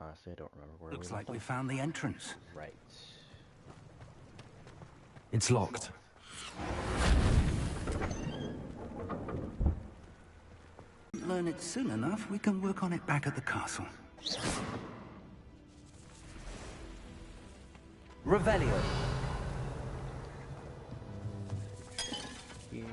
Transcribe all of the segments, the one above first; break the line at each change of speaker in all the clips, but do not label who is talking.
honestly, I don't remember where
Looks
we
like
left
we
off.
found the entrance.
Right.
It's locked.
Learn it soon enough, we can work on it back at the castle.
Revelio.
Here.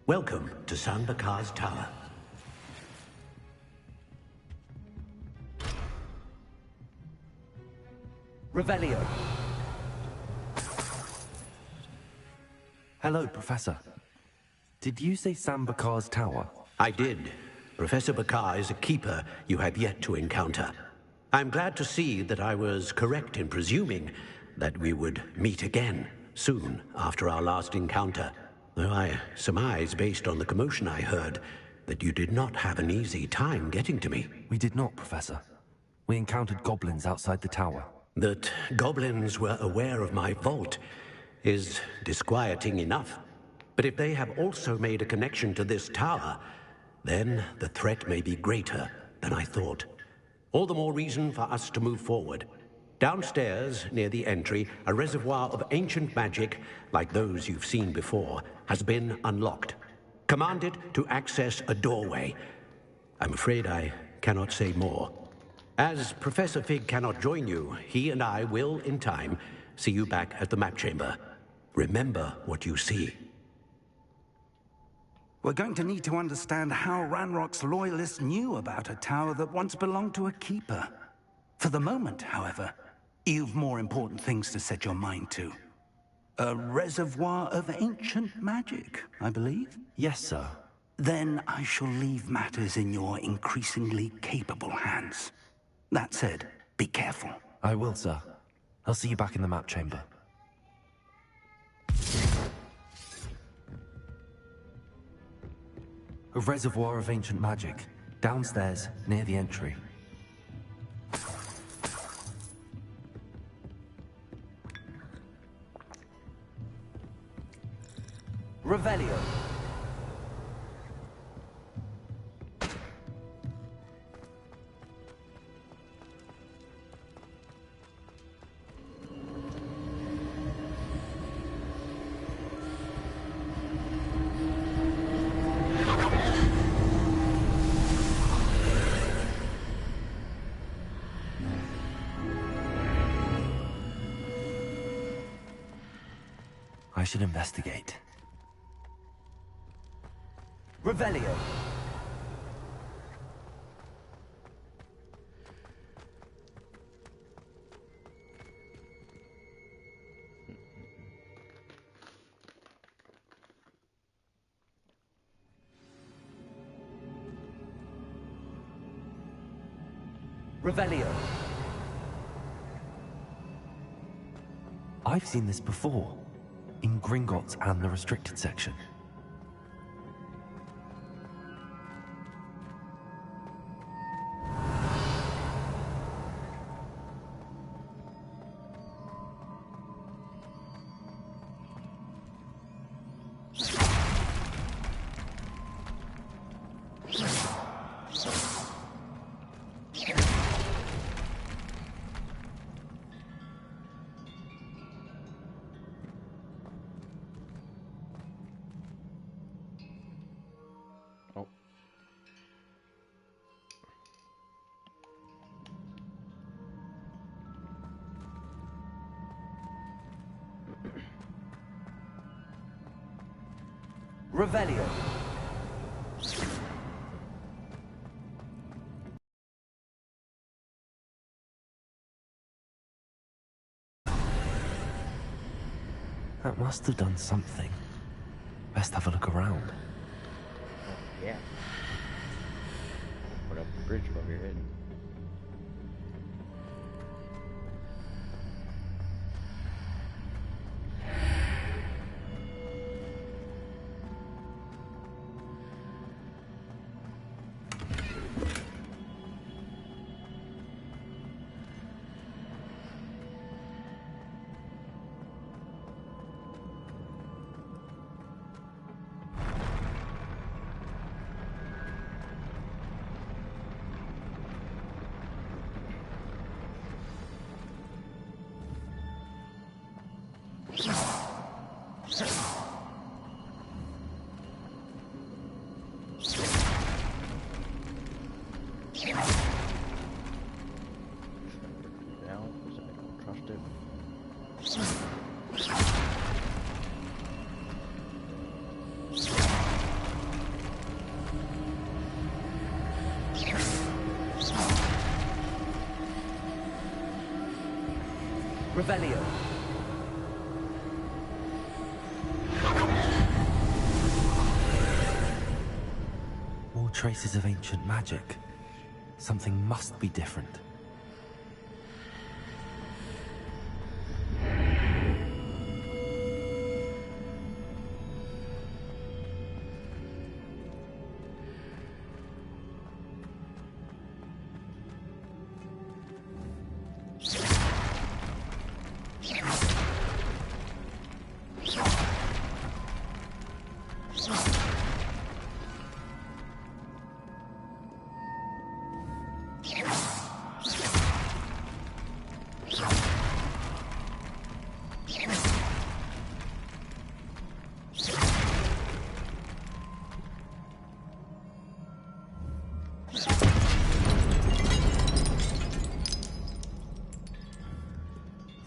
Welcome to Sanbakar's Tower.
Revelio.
Hello, Professor. Did you say Sambakar's tower?
I did. Professor Bakar is a keeper you have yet to encounter. I'm glad to see that I was correct in presuming that we would meet again soon after our last encounter. Though I surmise, based on the commotion I heard, that you did not have an easy time getting to me.
We did not, Professor. We encountered goblins outside the tower.
That goblins were aware of my vault is disquieting enough. But if they have also made a connection to this tower, then the threat may be greater than I thought. All the more reason for us to move forward. Downstairs, near the entry, a reservoir of ancient magic, like those you've seen before, has been unlocked. Command it to access a doorway. I'm afraid I cannot say more. As Professor Fig cannot join you, he and I will, in time, see you back at the map chamber. Remember what you see.
We're going to need to understand how Ranrock's loyalists knew about a tower that once belonged to a keeper. For the moment, however, you've more important things to set your mind to. A reservoir of ancient magic, I believe?
Yes, sir.
Then I shall leave matters in your increasingly capable hands. That said, be careful.
I will, sir. I'll see you back in the map chamber. A reservoir of ancient magic, downstairs, near the entry.
Revelio.
I should investigate.
Revelio. Revelio.
I've seen this before, in Gringotts and the restricted section.
Oh.
Revelio.
That must have done something. Best have a look around.
Yeah. Put up the bridge above your head.
Revelio.
More traces of ancient magic. Something must be different.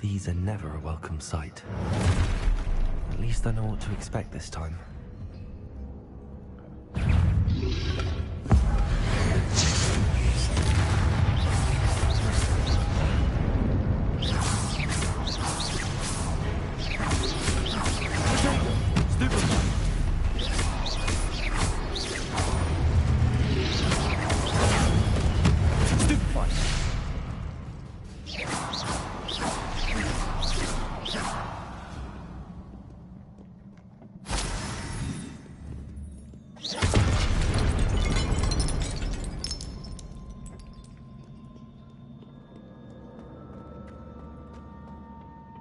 These are never a welcome sight. At least I know what to expect this time.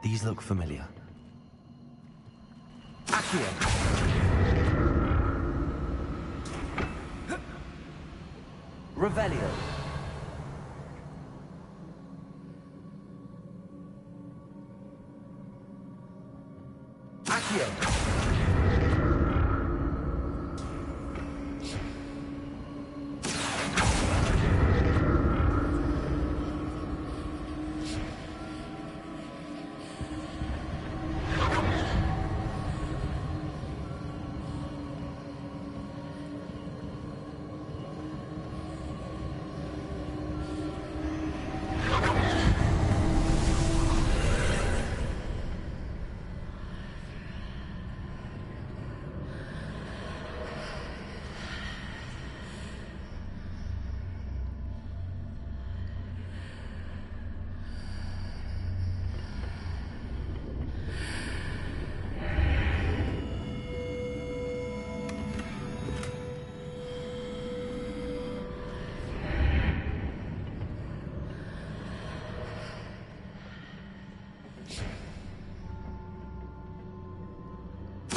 These look familiar.
Accio. Revelio. Accio.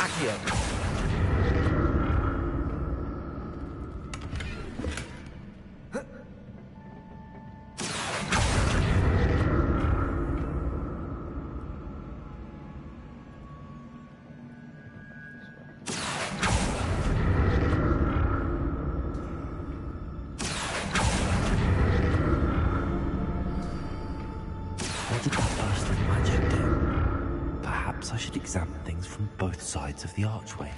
Accio.
What did that burst of magic do? Perhaps I should examine things from both sides of the archway.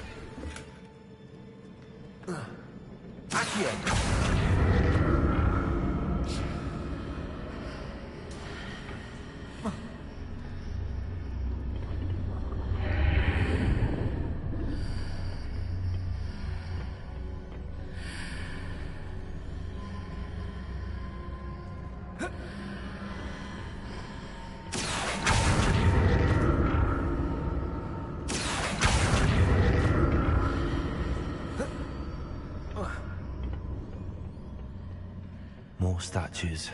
Accio.
More statues.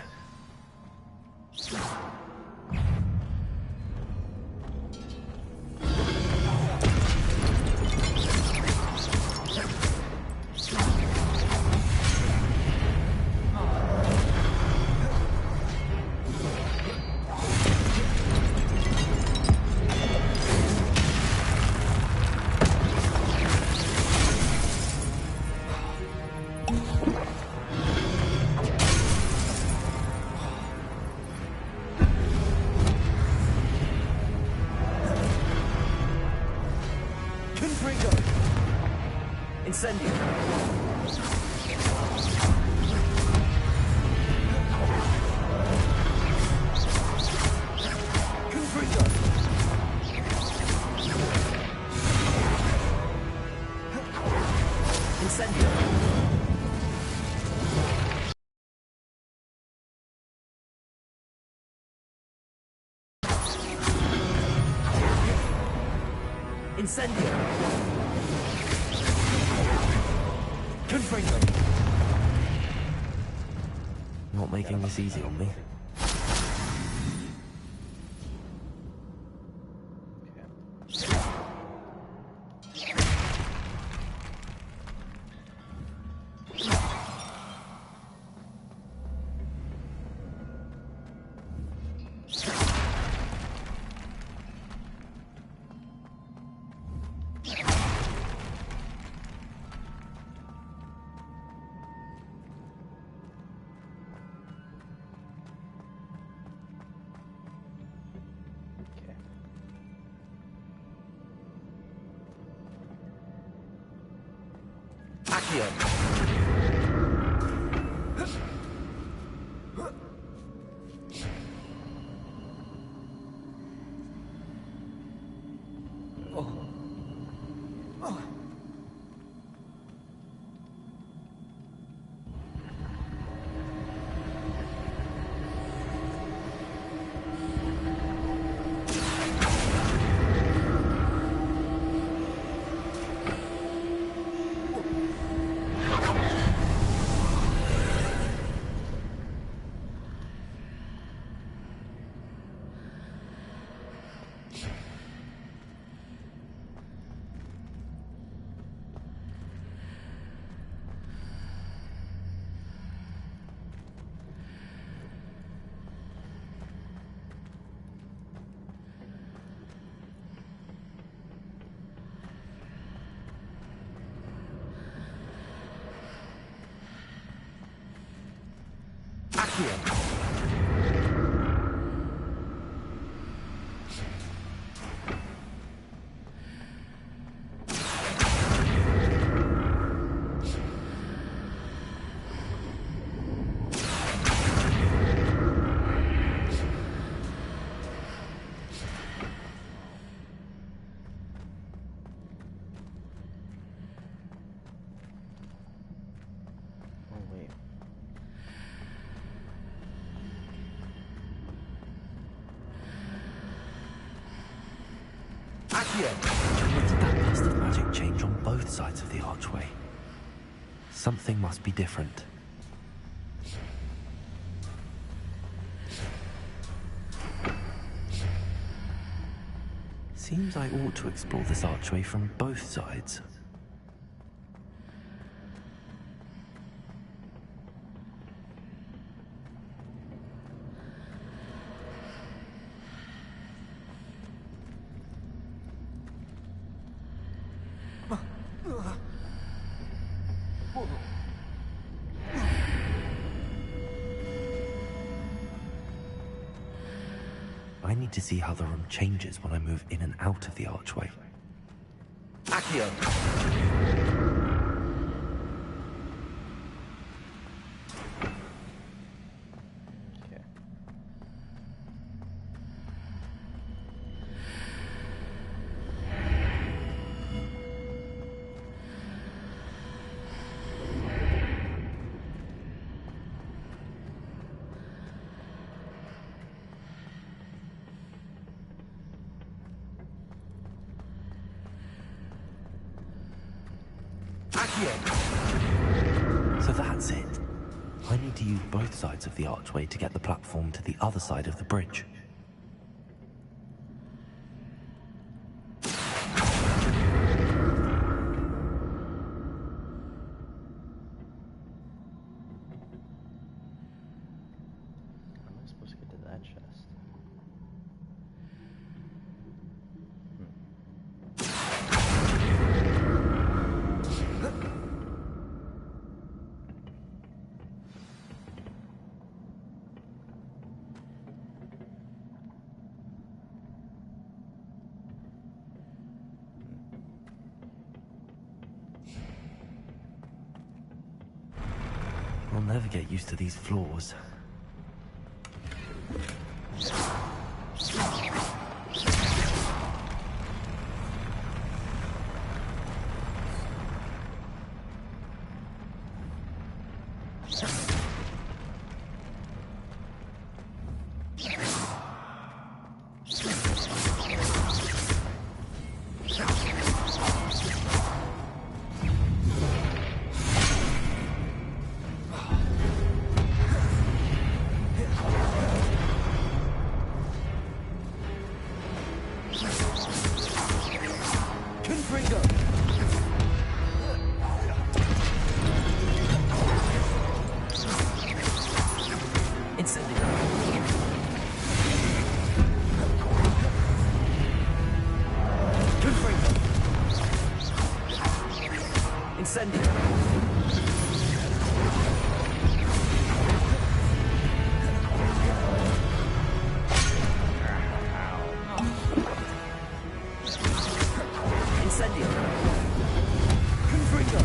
Incendio. Confringo. Incendio. Incendio. Confringo.
Not making this easy on me.
Accio. Accio.
Oh, wait.
Accio.
When did that burst of magic change on both sides of the archway? Something must be different. Seems I ought to explore this archway from both sides. I need to see how the room changes when I move in and out of the archway.
Accio.
Okay.
So that's it. I need to use both sides of the archway to get the platform to the other side of the bridge.
How am I supposed to get to that chest?
I'll never get used to these floors.
Incendio. Incendio. Confringo.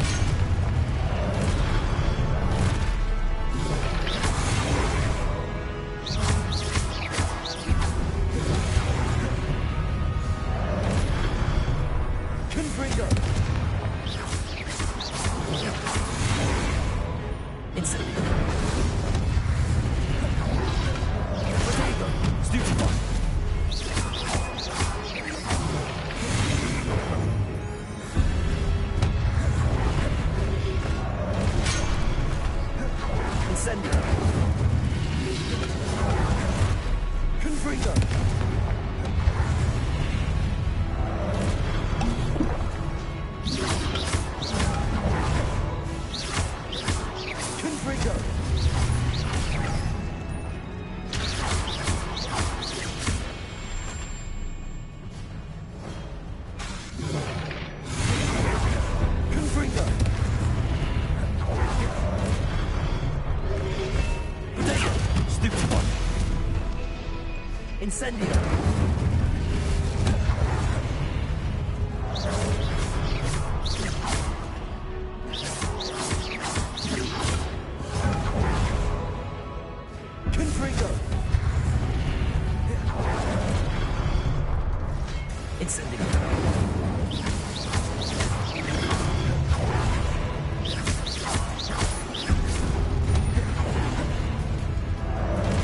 Confringo. Incendio. Protego. Stupefy. Incendio. Confringo. Confringo. Confringo. Protego. Stupefy. Incendio. Confringo. Incendio.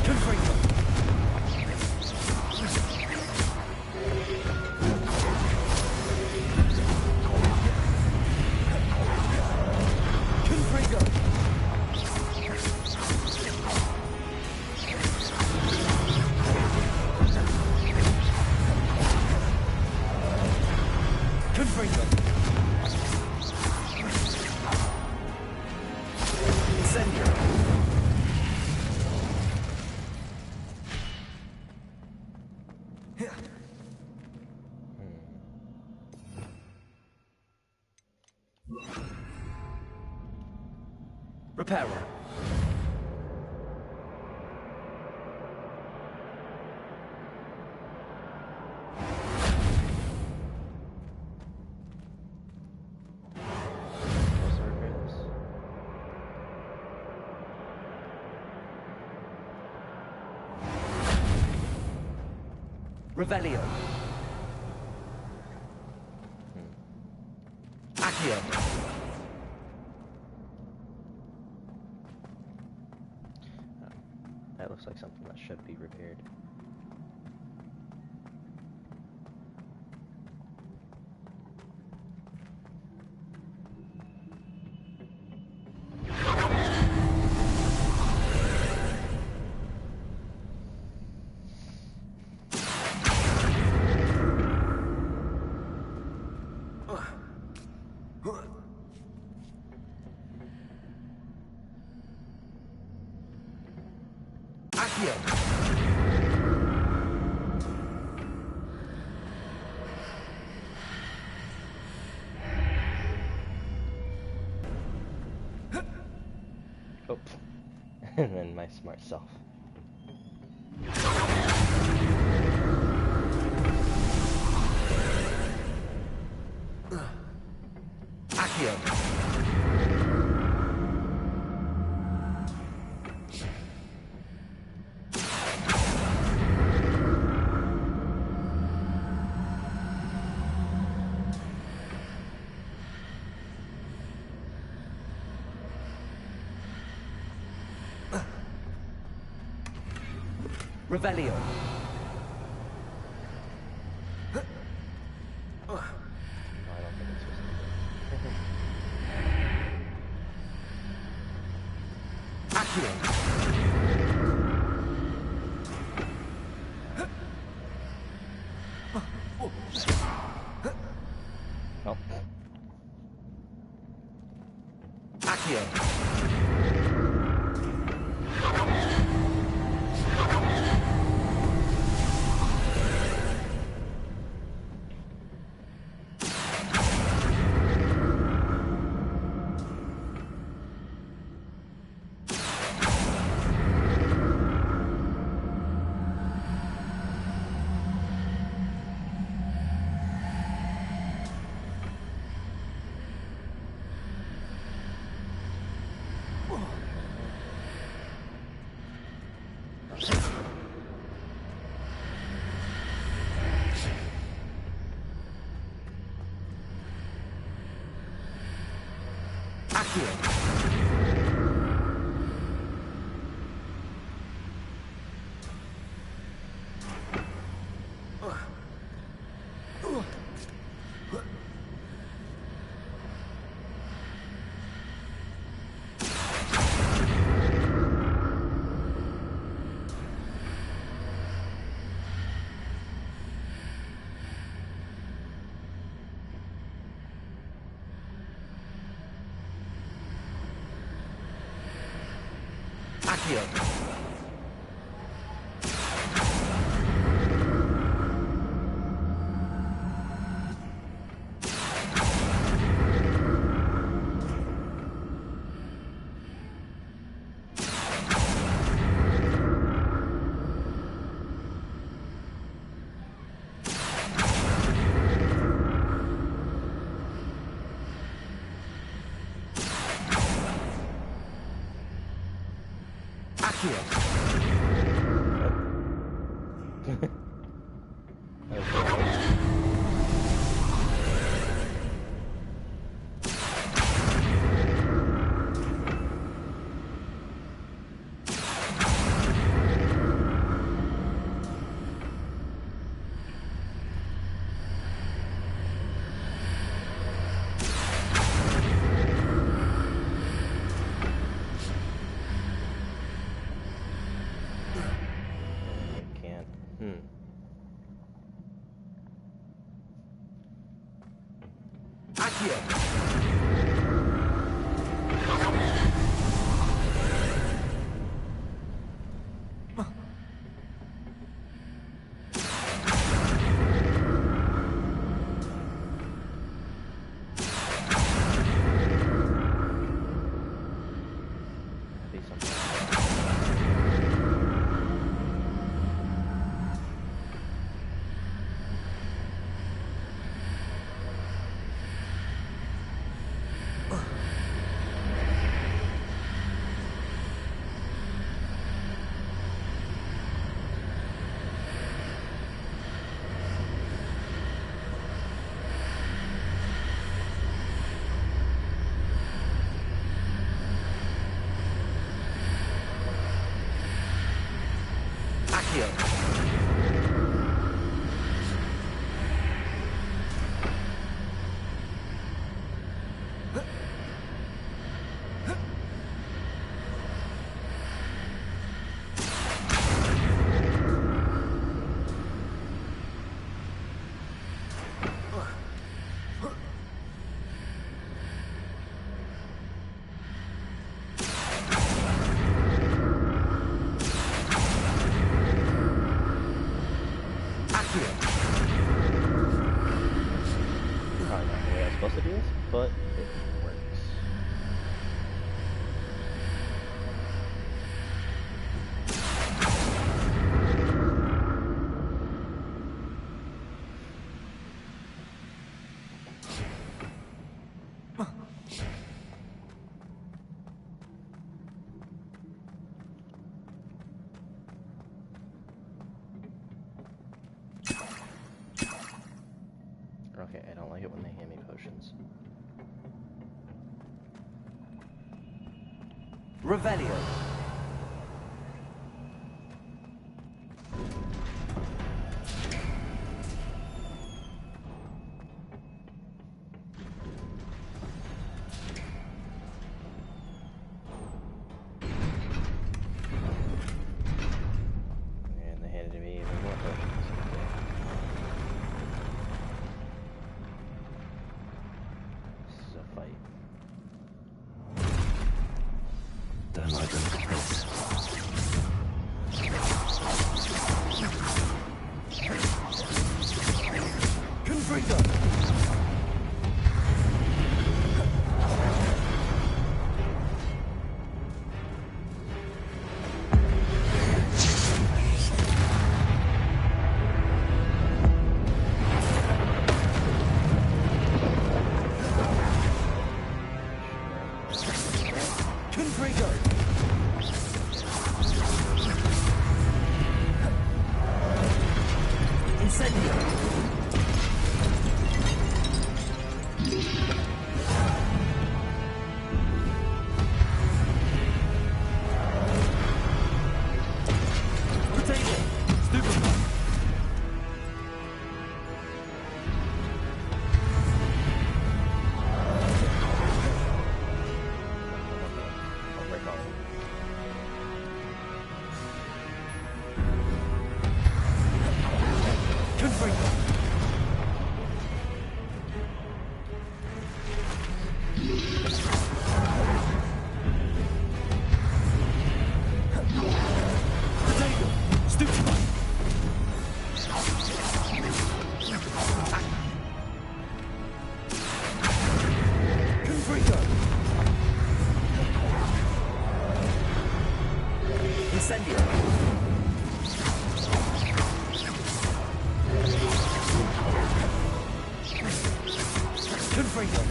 Confringo. Confringo. Confringo. Incendio. Reparo.
What's the repair this?
Revelio. Accio.
That looks like something that should be repaired.
Accio.
Oh. And then my smart self.
Accio. Revelio.
No, I don't think it's supposed to be.
Accio.
Oh.
Accio. Accio. Accio.
Can't.
Accio.
Be something.
Accio. Accio.
Probably not the way I was supposed to do this, but it works. Okay, I don't like it when they hand me potions.
Revelio.
And they handed me even more potions. This is a fight.
Don't like them.
Confringo. Confringo. Incendio. Incendio. Confringo.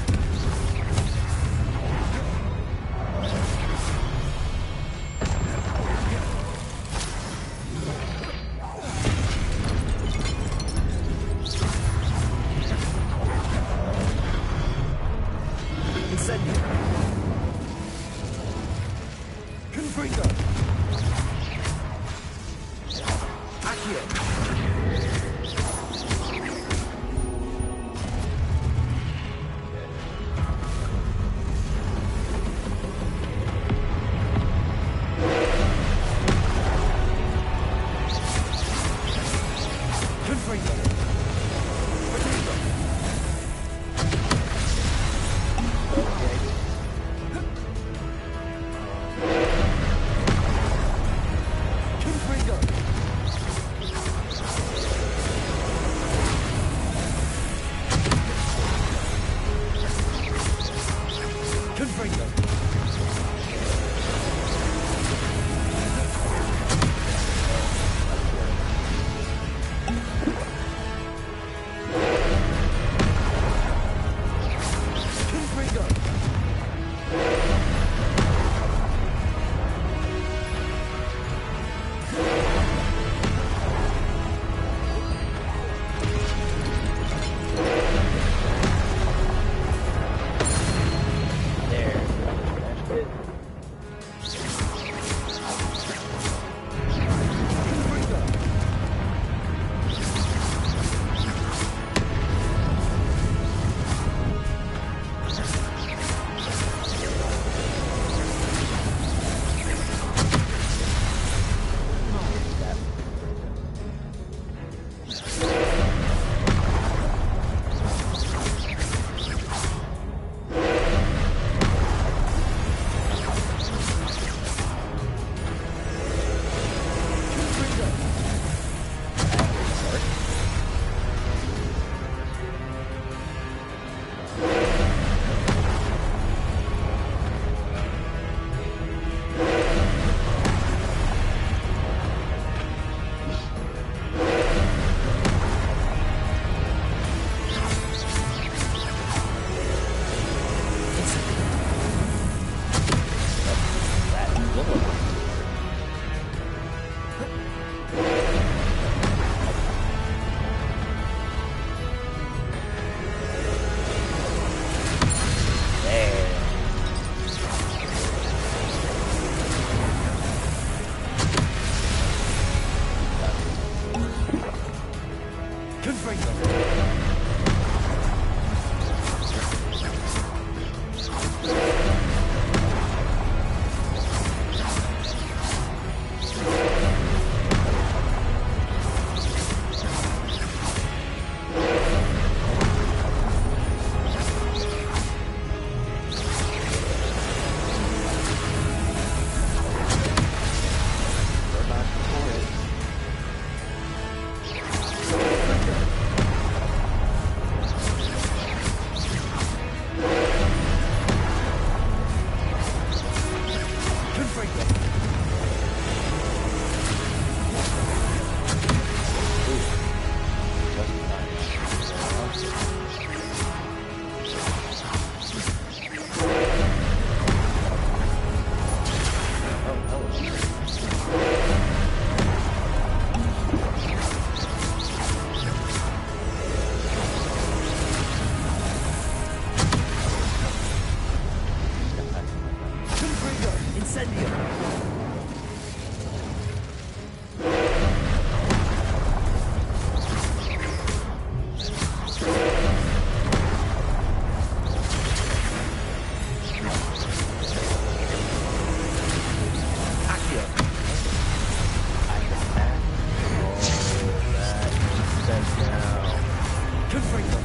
Incendio. Confringo. Accio. Confringo. Potato. Confringo. Confringo. Confringo.
There. That's it.
Confringo.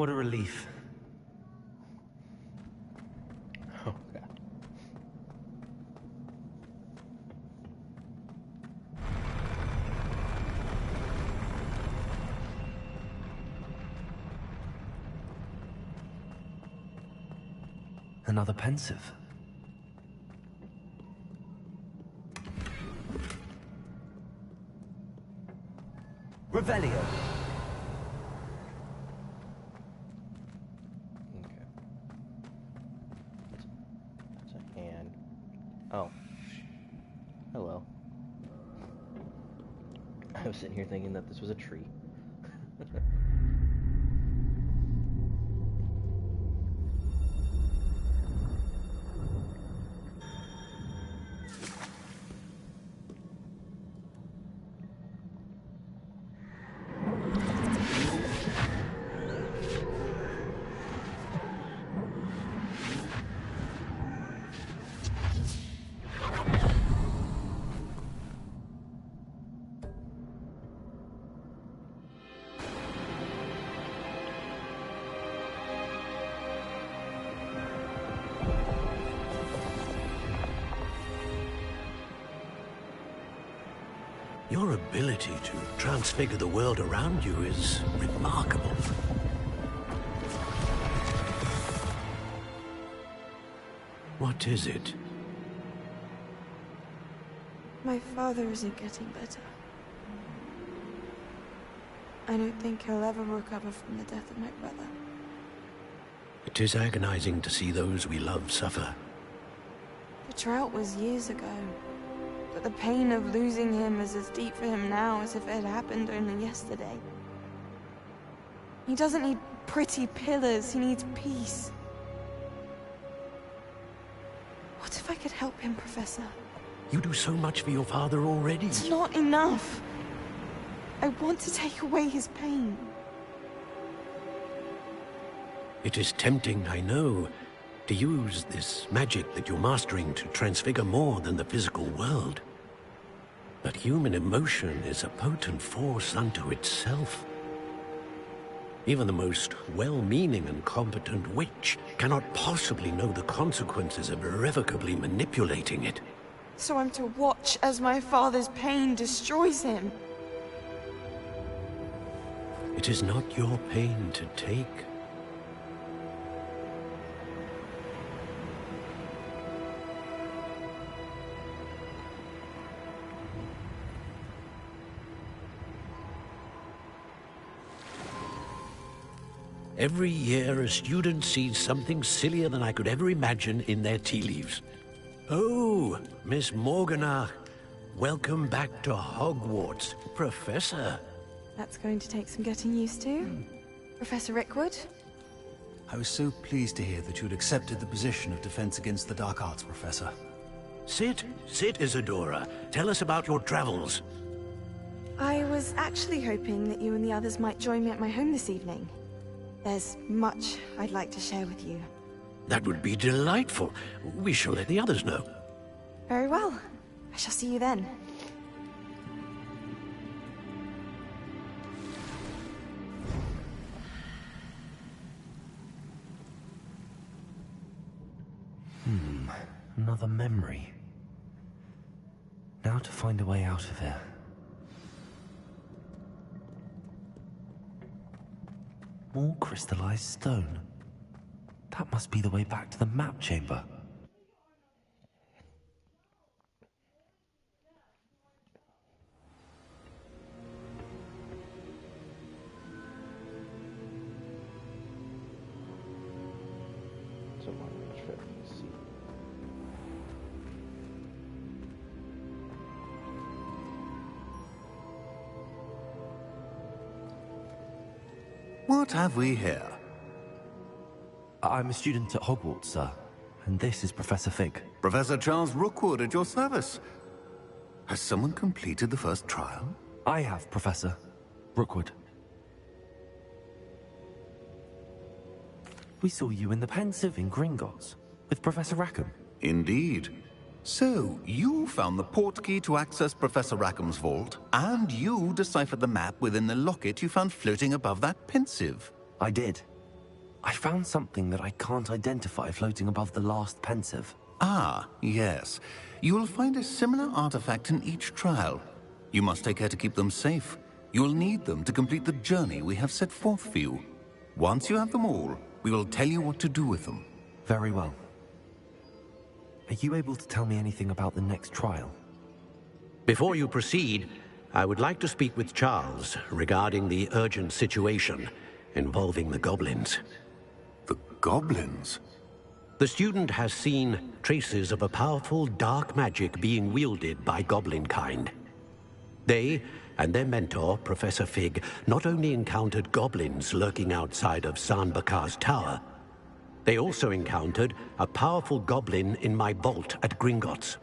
What a relief.
Oh, God.
Another pensive. Revelio.
Okay. That's a hand. Oh. Hello. I was sitting here thinking that this was a tree.
Your ability to transfigure the world around you is remarkable. What is it?
My father isn't getting better. I don't think he'll ever recover from the death of my brother.
It is agonizing to see those we love suffer.
The drought was years ago, but the pain of losing him is as deep for him now as if it had happened only yesterday. He doesn't need pretty pillars, he needs peace. What if I could help him, Professor?
You do so much for your father already.
It's not enough. I want to take away his pain.
It is tempting, I know, to use this magic that you're mastering to transfigure more than the physical world. But human emotion is a potent force unto itself. Even the most well-meaning and competent witch cannot possibly know the consequences of irrevocably manipulating it.
So I'm to watch as my father's pain destroys him.
It is not your pain to take. Every year, a student sees something sillier than I could ever imagine in their tea leaves. Oh, Miss Morganach, welcome back to Hogwarts, Professor.
That's going to take some getting used to. Professor Rickwood?
I was so pleased to hear that you'd accepted the position of Defense Against the Dark Arts, Professor.
Sit, Isadora. Tell us about your travels.
I was actually hoping that you and the others might join me at my home this evening. There's much I'd like to share with you.
That would be delightful. We shall let the others know.
Very well. I shall see you then.
Another memory. Now to find a way out of here. More crystallized stone. That must be the way back to the map chamber.
So my trip, let's see.
What have we here?
I'm a student at Hogwarts, sir. And this is Professor Fig.
Professor Charles Rookwood at your service. Has someone completed the first trial?
I have, Professor Rookwood. We saw you in the Pensive in Gringotts with Professor Rackham.
Indeed. So, you found the portkey to access Professor Rackham's vault, and you deciphered the map within the locket you found floating above that Pensive.
I did. I found something that I can't identify floating above the last pensive.
Ah, yes. You will find a similar artifact in each trial. You must take care to keep them safe. You will need them to complete the journey we have set forth for you. Once you have them all, we will tell you what to do with them.
Very well. Are you able to tell me anything about the next trial?
Before you proceed, I would like to speak with Charles regarding the urgent situation involving the goblins.
The goblins?
The student has seen traces of a powerful dark magic being wielded by goblin kind. They and their mentor, Professor Fig, not only encountered goblins lurking outside of San Bakar's tower, they also encountered a powerful goblin in my vault at Gringotts.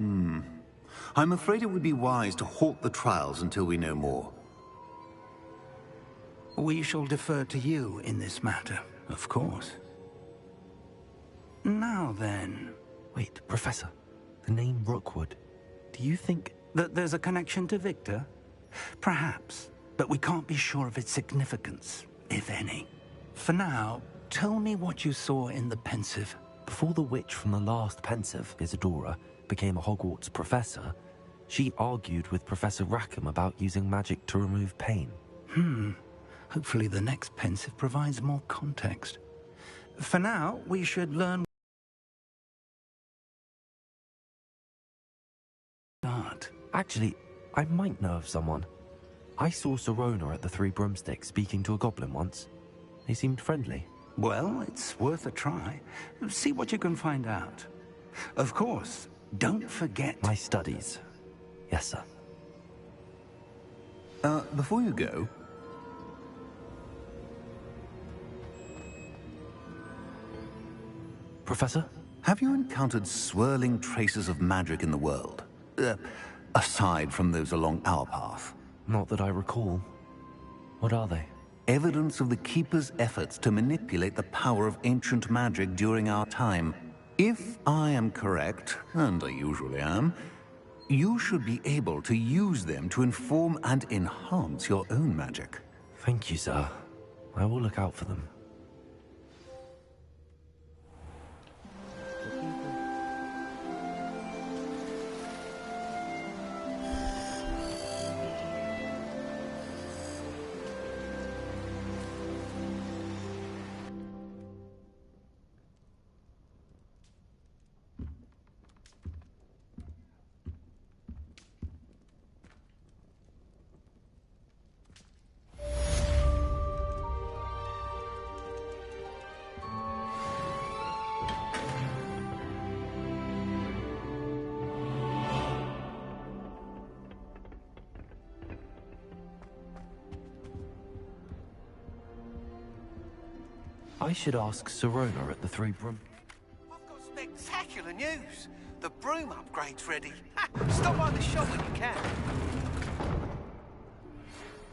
I'm afraid it would be wise to halt the trials until we know more.
We shall defer to you in this matter, of course. Now then...
Wait, Professor. The name Rookwood. Do you think...
that there's a connection to Victor? Perhaps, but we can't be sure of its significance, if any. For now, tell me what you saw in the pensive.
Before the witch from the last pensive, Isadora, became a Hogwarts professor, she argued with Professor Rackham about using magic to remove pain.
Hopefully the next pensive provides more context. For now, we should learn... art.
Actually, I might know of someone. I saw Sirona at the Three Broomsticks speaking to a goblin once. They seemed friendly.
Well, it's worth a try. See what you can find out. Of course, don't forget...
My studies. Yes, sir.
Before you go...
Professor?
Have you encountered swirling traces of magic in the world? Aside from those along our path.
Not that I recall. What are they?
Evidence of the Keeper's efforts to manipulate the power of ancient magic during our time. If I am correct, and I usually am, you should be able to use them to inform and enhance your own magic.
Thank you, sir. I will look out for them. I should ask Sirona at the Three Broom...
I've got spectacular news. The broom upgrade's ready. Stop by the shop when you can.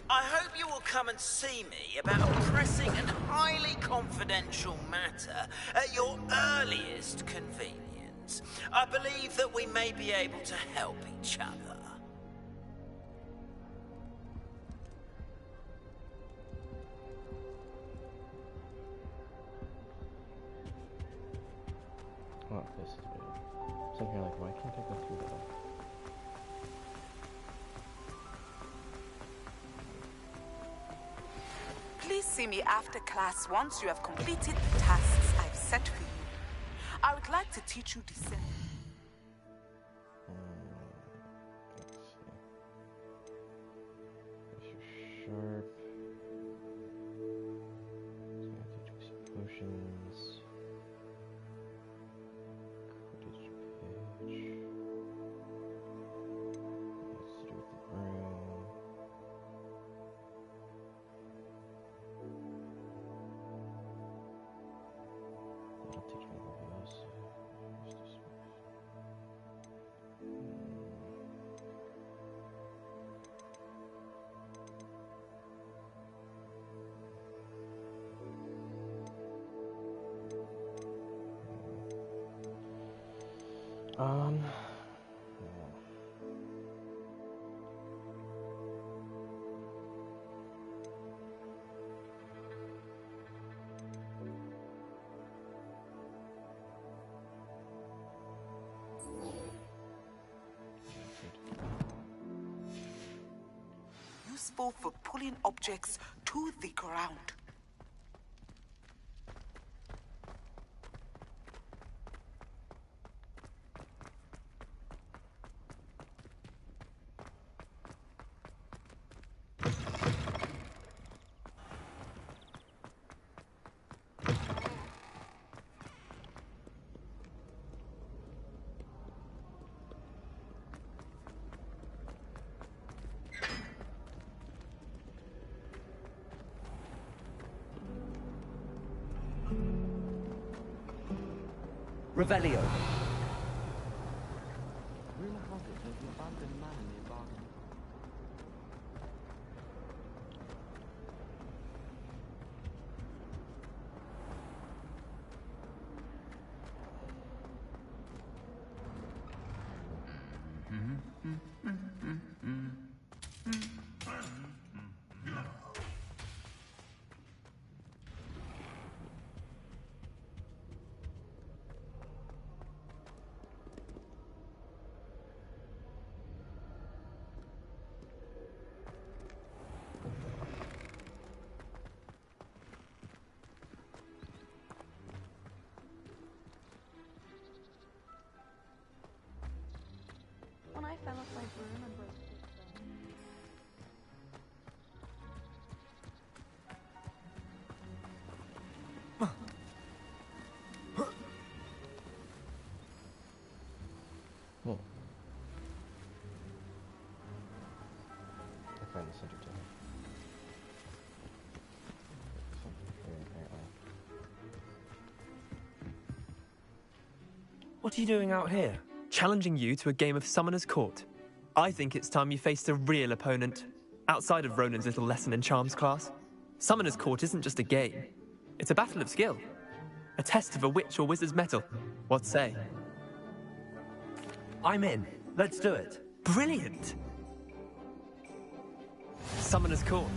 I hope you will come and see me about a pressing and highly confidential matter at your earliest convenience. I believe that we may be able to help each other.
Oh, this is weird. So here, like, why can't I go through that?
Please see me after class once you have completed the tasks I've set for you. I would like to teach you descent.
Let's see. Sharp. So I have to do some potions. Cottage page. Let's do with the broom. That'll teach me all those. Where's this one? Um,
useful for pulling objects to the ground.
Revelio.
Rumor has it there's an abandoned manor near Bargain.
When I fell off my broom and broke it.
Oh. I find the center to him.
What are you doing out here? Challenging you to a game of Summoner's Court. I think it's time you faced a real opponent, outside of Ronan's little lesson in charms class. Summoner's Court isn't just a game. It's a battle of skill. A test of a witch or wizard's mettle. What say?
I'm in. Let's do it.
Brilliant! Summoner's Court.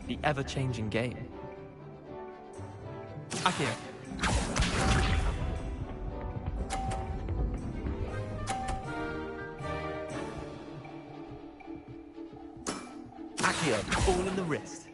The ever-changing game. Akio.
Accio.
All in the wrist.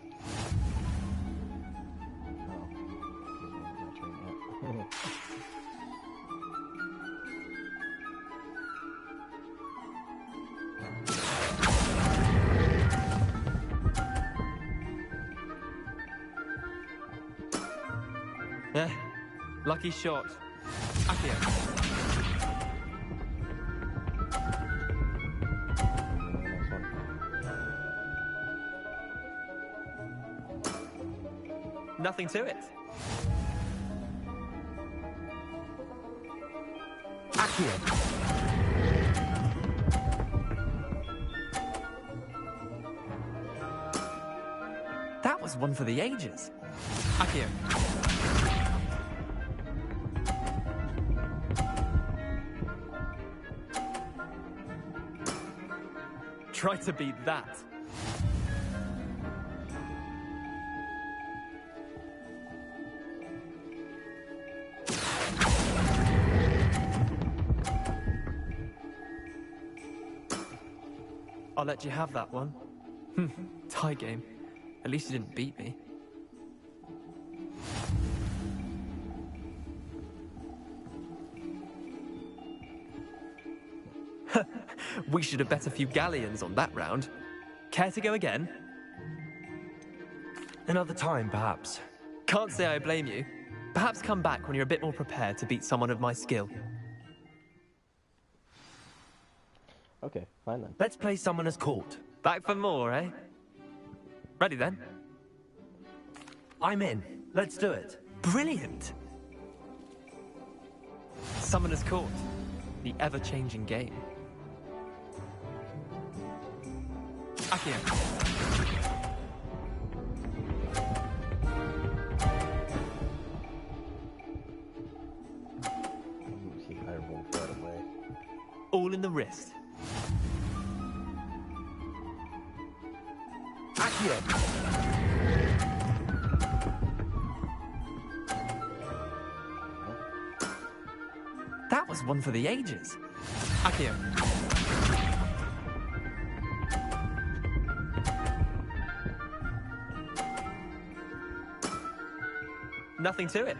Lucky shot. Akio. Nothing to it.
Accio.
That was one for the ages. Akio. Try to beat that. I'll let you have that one. Tie game. At least you didn't beat me. We should have bet a few galleons on that round. Care to go again?
Another time, perhaps.
Can't say I blame you. Perhaps come back when you're a bit more prepared to beat someone of my skill.
Okay, fine then.
Let's play Summoner's Court.
Back for more, eh? Ready then?
I'm in. Let's do it.
Brilliant! Summoner's Court. The ever-changing game. Akio.
See, I roll that away.
All in the wrist.
Accio.
That was one for the ages. Akio. nothing to it.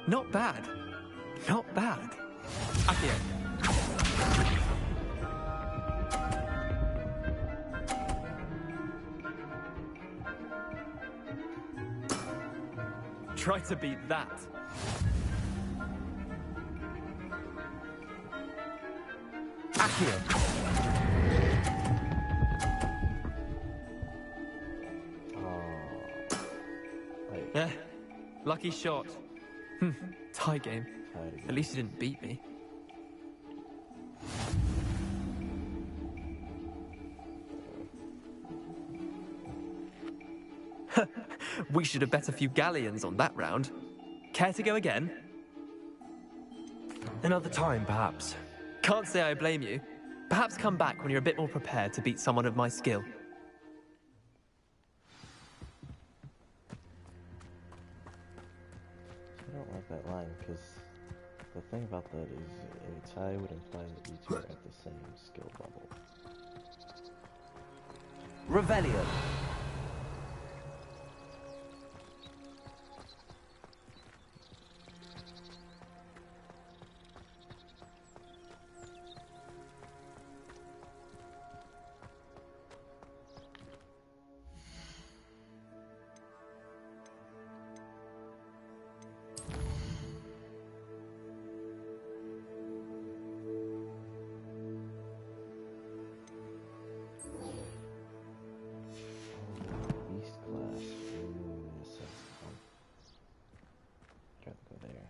Not bad. Not bad. Akio. Try to beat that.
Akio.
Eh, lucky shot. Tie game. At least you didn't beat me. We should have bet a few galleons on that round. Care to go again?
Another time, perhaps.
Can't say I blame you. Perhaps come back when you're a bit more prepared to beat someone of my skill.
I don't like that line, because the thing about that is a tie would imply that you two are at the same skill level.
Revelio.
Beast class. Ooh, this sounds fun. I'd rather go there.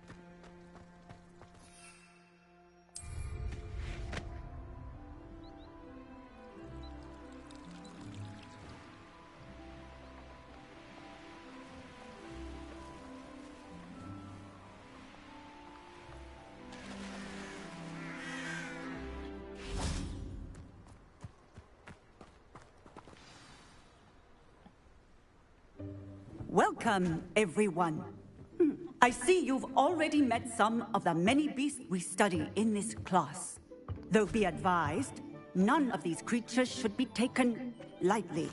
Welcome, everyone. I see you've already met some of the many beasts we study in this class. Though be advised, none of these creatures should be taken lightly.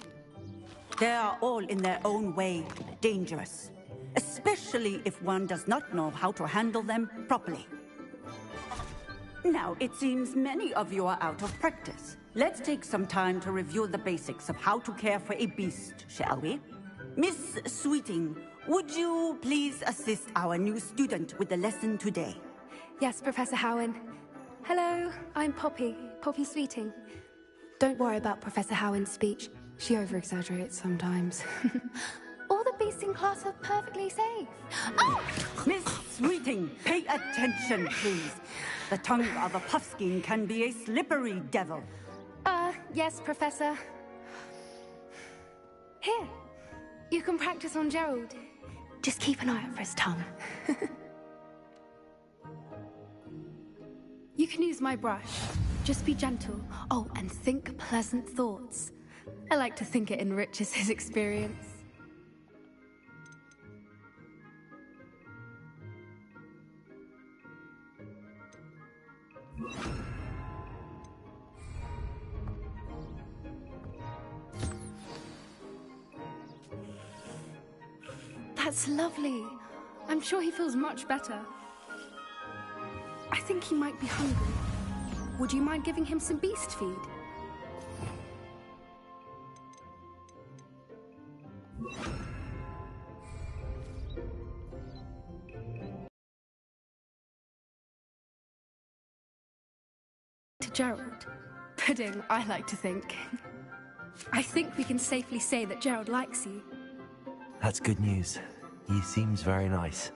They are all in their own way dangerous, especially if one does not know how to handle them properly. Now, it seems many of you are out of practice. Let's take some time to review the basics of how to care for a beast, shall we? Miss Sweeting, would you please assist our new student with the lesson today?
Yes, Professor Howen. Hello, I'm Poppy Sweeting. Don't worry about Professor Howen's speech. She over-exaggerates sometimes. All the beasts in class are perfectly safe. Oh!
Miss Sweeting, pay attention, please. The tongue of a puffskein can be a slippery devil.
Yes, Professor. Here. You can practice on Gerald. Just keep an eye out for his tongue. You can use my brush. Just be gentle. Oh, and think pleasant thoughts. I like to think it enriches his experience. That's lovely. I'm sure he feels much better. I think he might be hungry. Would you mind giving him some beast feed? To Gerald. Pudding, I like to think. I think we can safely say that Gerald likes you.
That's good news. He seems very nice.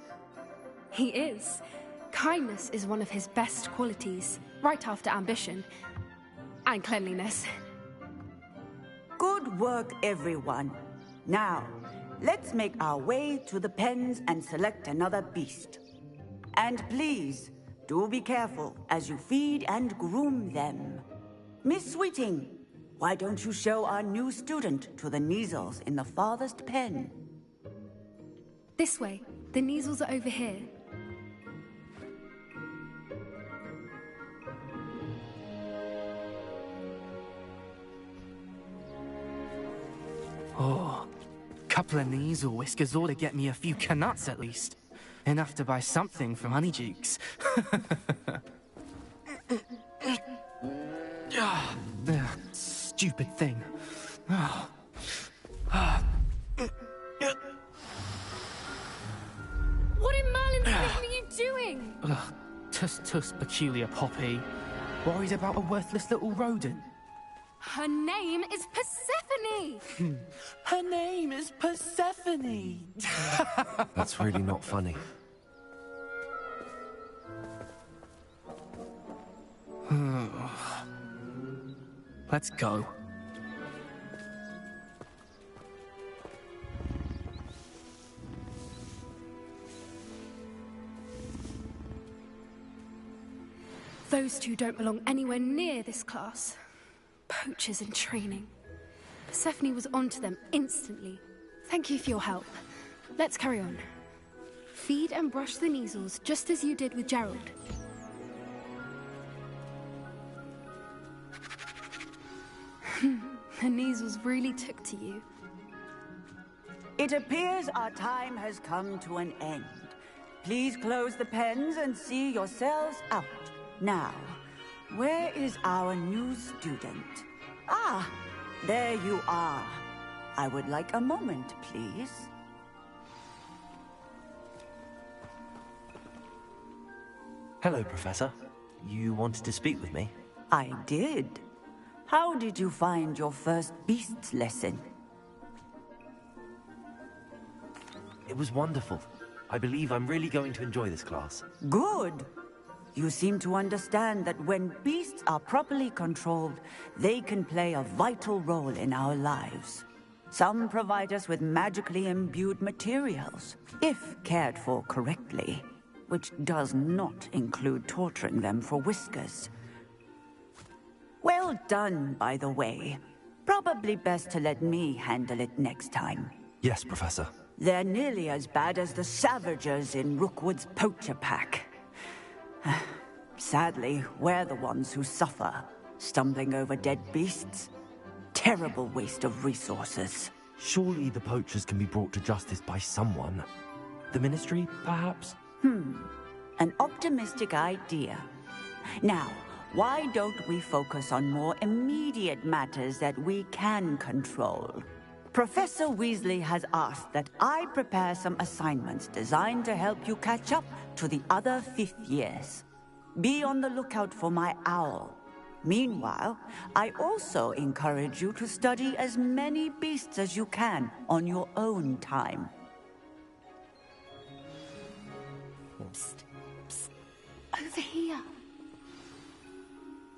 He is. Kindness is one of his best qualities, right after ambition. And cleanliness.
Good work, everyone. Now, let's make our way to the pens and select another beast. And please, do be careful as you feed and groom them. Miss Sweeting, why don't you show our new student to the Kneazles in the farthest pen?
This way. The Kneazles are over here.
couple of Neasel whiskers ought to get me a few canuts at least. Enough to buy something from Honeydukes. Stupid thing.
What in Merlin's name are you doing?
Tuss, peculiar Poppy. Worried about a worthless little rodent?
Her name is Persephone!
Her name is Persephone!
That's really not funny.
Let's go.
Those two don't belong anywhere near this class. Poachers in training. Persephone was onto them instantly. Thank you for your help. Let's carry on. Feed and brush the Neasels just as you did with Gerald. The Neasels really took to you.
It appears our time has come to an end. Please close the pens and see yourselves out. Now, where is our new student? Ah, there you are. I would like a moment, please.
Hello, Professor. You wanted to speak with me?
I did. How did you find your first beasts lesson?
It was wonderful. I believe I'm really going to enjoy this class.
Good. You seem to understand that when beasts are properly controlled, they can play a vital role in our lives. Some provide us with magically imbued materials, if cared for correctly, which does not include torturing them for whiskers. Well done, by the way. Probably best to let me handle it next time.
Yes, Professor.
They're nearly as bad as the Savagers in Rookwood's poacher pack. Sadly, we're the ones who suffer, stumbling over dead beasts. Terrible waste of resources.
Surely the poachers can be brought to justice by someone. The Ministry, perhaps?
An optimistic idea. Now, why don't we focus on more immediate matters that we can control? Professor Weasley has asked that I prepare some assignments designed to help you catch up to the other 5th years. Be on the lookout for my owl. Meanwhile, I also encourage you to study as many beasts as you can on your own time.
Psst, psst. Over here.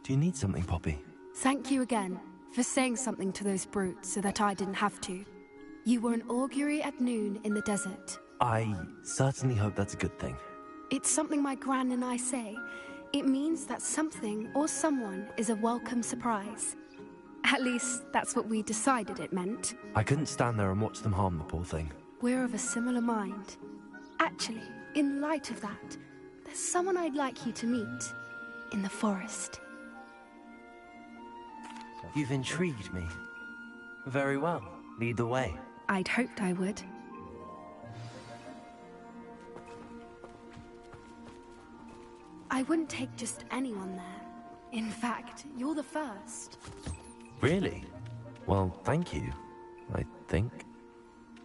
Do you need something, Poppy?
Thank you again for saying something to those brutes so that I didn't have to. You were an augury at noon in the desert.
I certainly hope that's a good thing.
It's something my gran and I say. It means that something or someone is a welcome surprise. At least, that's what we decided it meant.
I couldn't stand there and watch them harm the poor thing.
We're of a similar mind. Actually, in light of that, there's someone I'd like you to meet. In the forest.
You've intrigued me. Very well. Lead the way.
I'd hoped I would. I wouldn't take just anyone there. In fact, you're the first.
Really? Well, thank you, I think.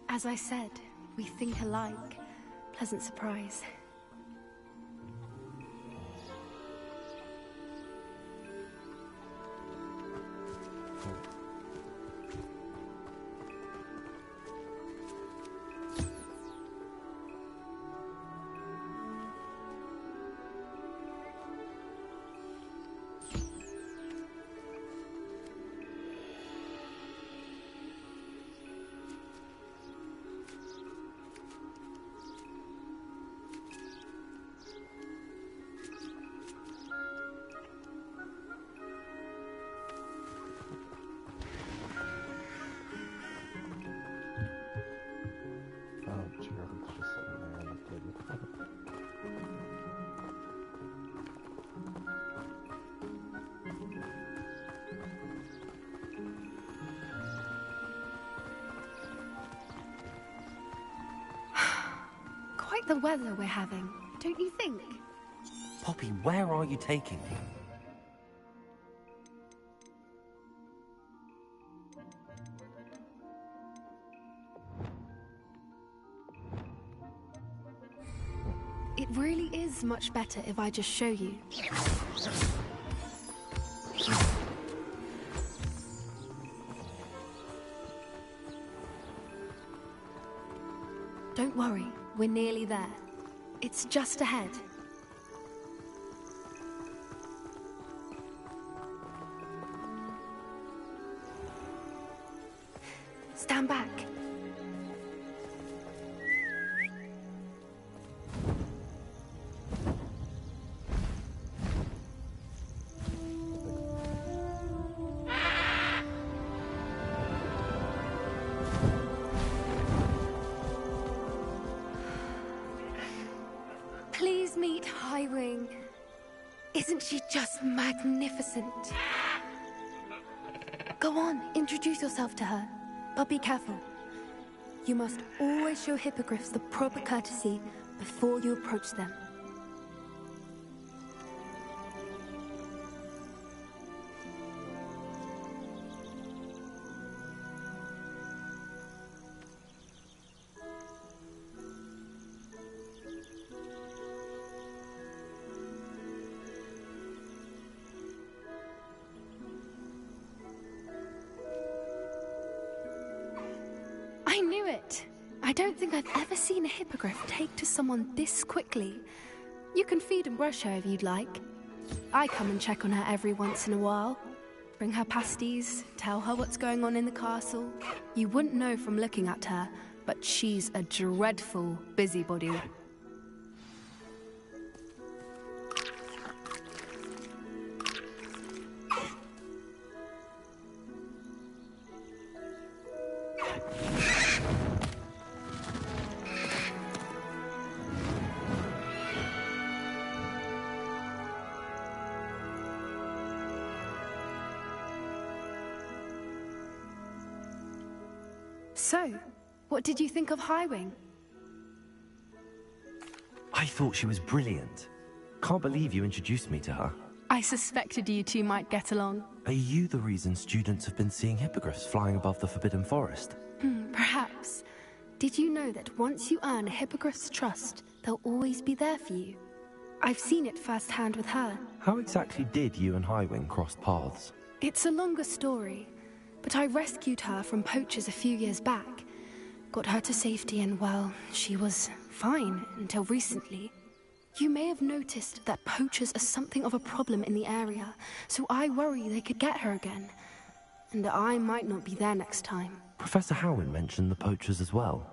As I said, we think alike. Pleasant surprise. like the weather we're having, don't you think?
Poppy, where are you taking me?
It really is much better if I just show you. Don't worry, we're nearly there. It's just ahead. Stand back. Please meet Highwing. Isn't she just magnificent? Go on, introduce yourself to her. But be careful. You must always show hippogriffs the proper courtesy before you approach them. I knew it! I don't think I've ever seen a hippogriff take to someone this quickly. You can feed and brush her if you'd like. I come and check on her every once in a while. Bring her pasties, tell her what's going on in the castle. You wouldn't know from looking at her, but she's a dreadful busybody. So, what did you think of Highwing?
I thought she was brilliant. Can't believe you introduced me to her.
I suspected you two might get along.
Are you the reason students have been seeing hippogriffs flying above the Forbidden Forest?
Perhaps. Did you know that once you earn a hippogriff's trust, they'll always be there for you? I've seen it firsthand with her.
How exactly did you and Highwing cross paths?
It's a longer story, but I rescued her from poachers a few years back. Got her to safety and, well, she was fine until recently. You may have noticed that poachers are something of a problem in the area, so I worry they could get her again. And I might not be there next time.
Professor Howin mentioned the poachers as well.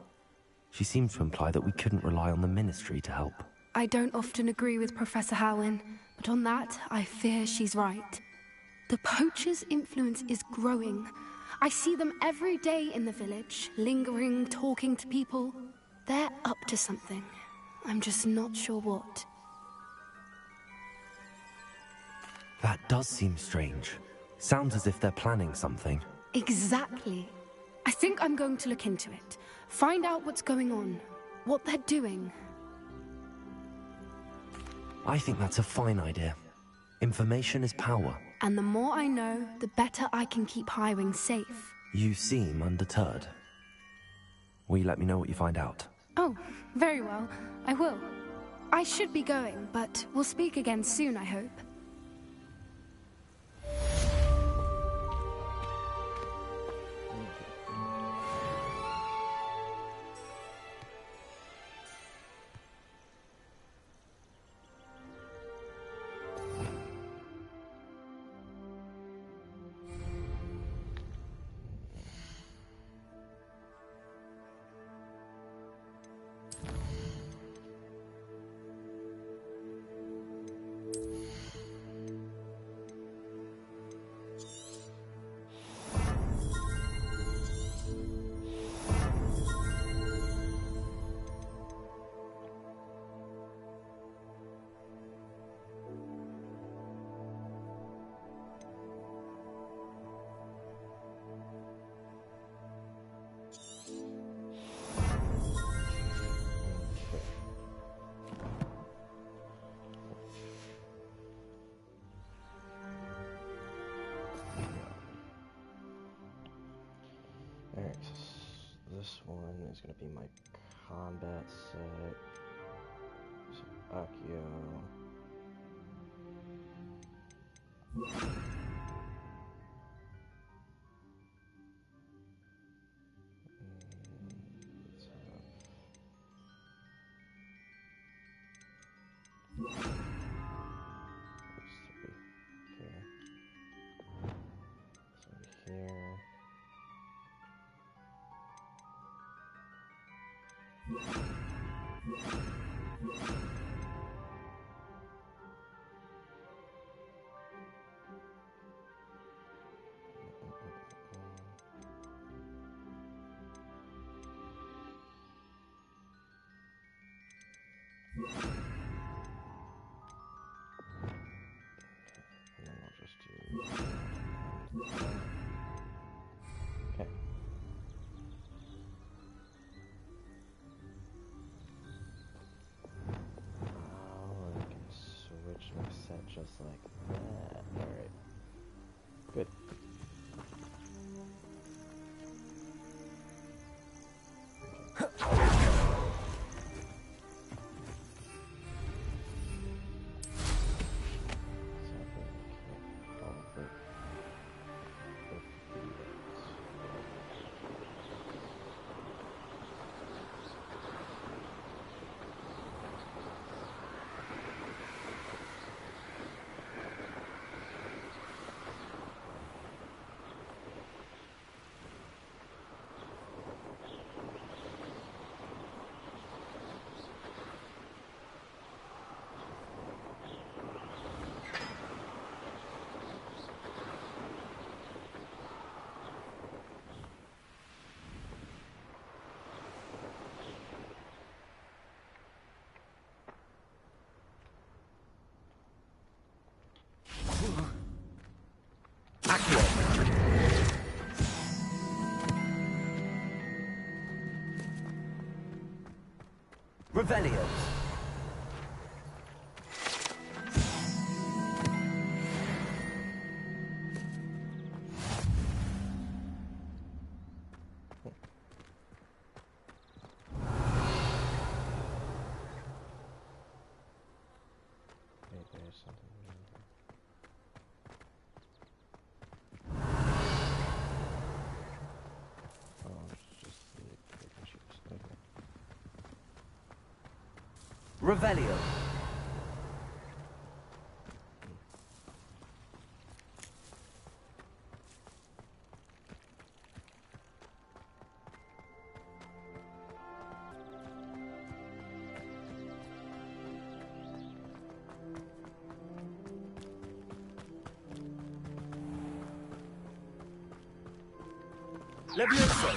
She seemed to imply that we couldn't rely on the Ministry to help.
I don't often agree with Professor Howin, but on that, I fear she's right. The poachers' influence is growing. I see them every day in the village, lingering, talking to people. They're up to something. I'm just not sure what.
That does seem strange. Sounds as if they're planning something.
Exactly. I think I'm going to look into it. Find out what's going on. What they're doing.
I think that's a fine idea. Information is power.
And the more I know, the better I can keep Highwing safe.
You seem undeterred. Will you let me know what you find out?
Oh, very well. I will. I should be going, but we'll speak again soon, I hope.
this one is going to be my combat set. So, Akio. Let's have... here. And then I'll just do okay. Oh, I can switch my set just like that. Alright. Good.
Revelio.
Wait, there's something new here. Oh, it's just the paper chips. Okay.
Revelio. Levioso.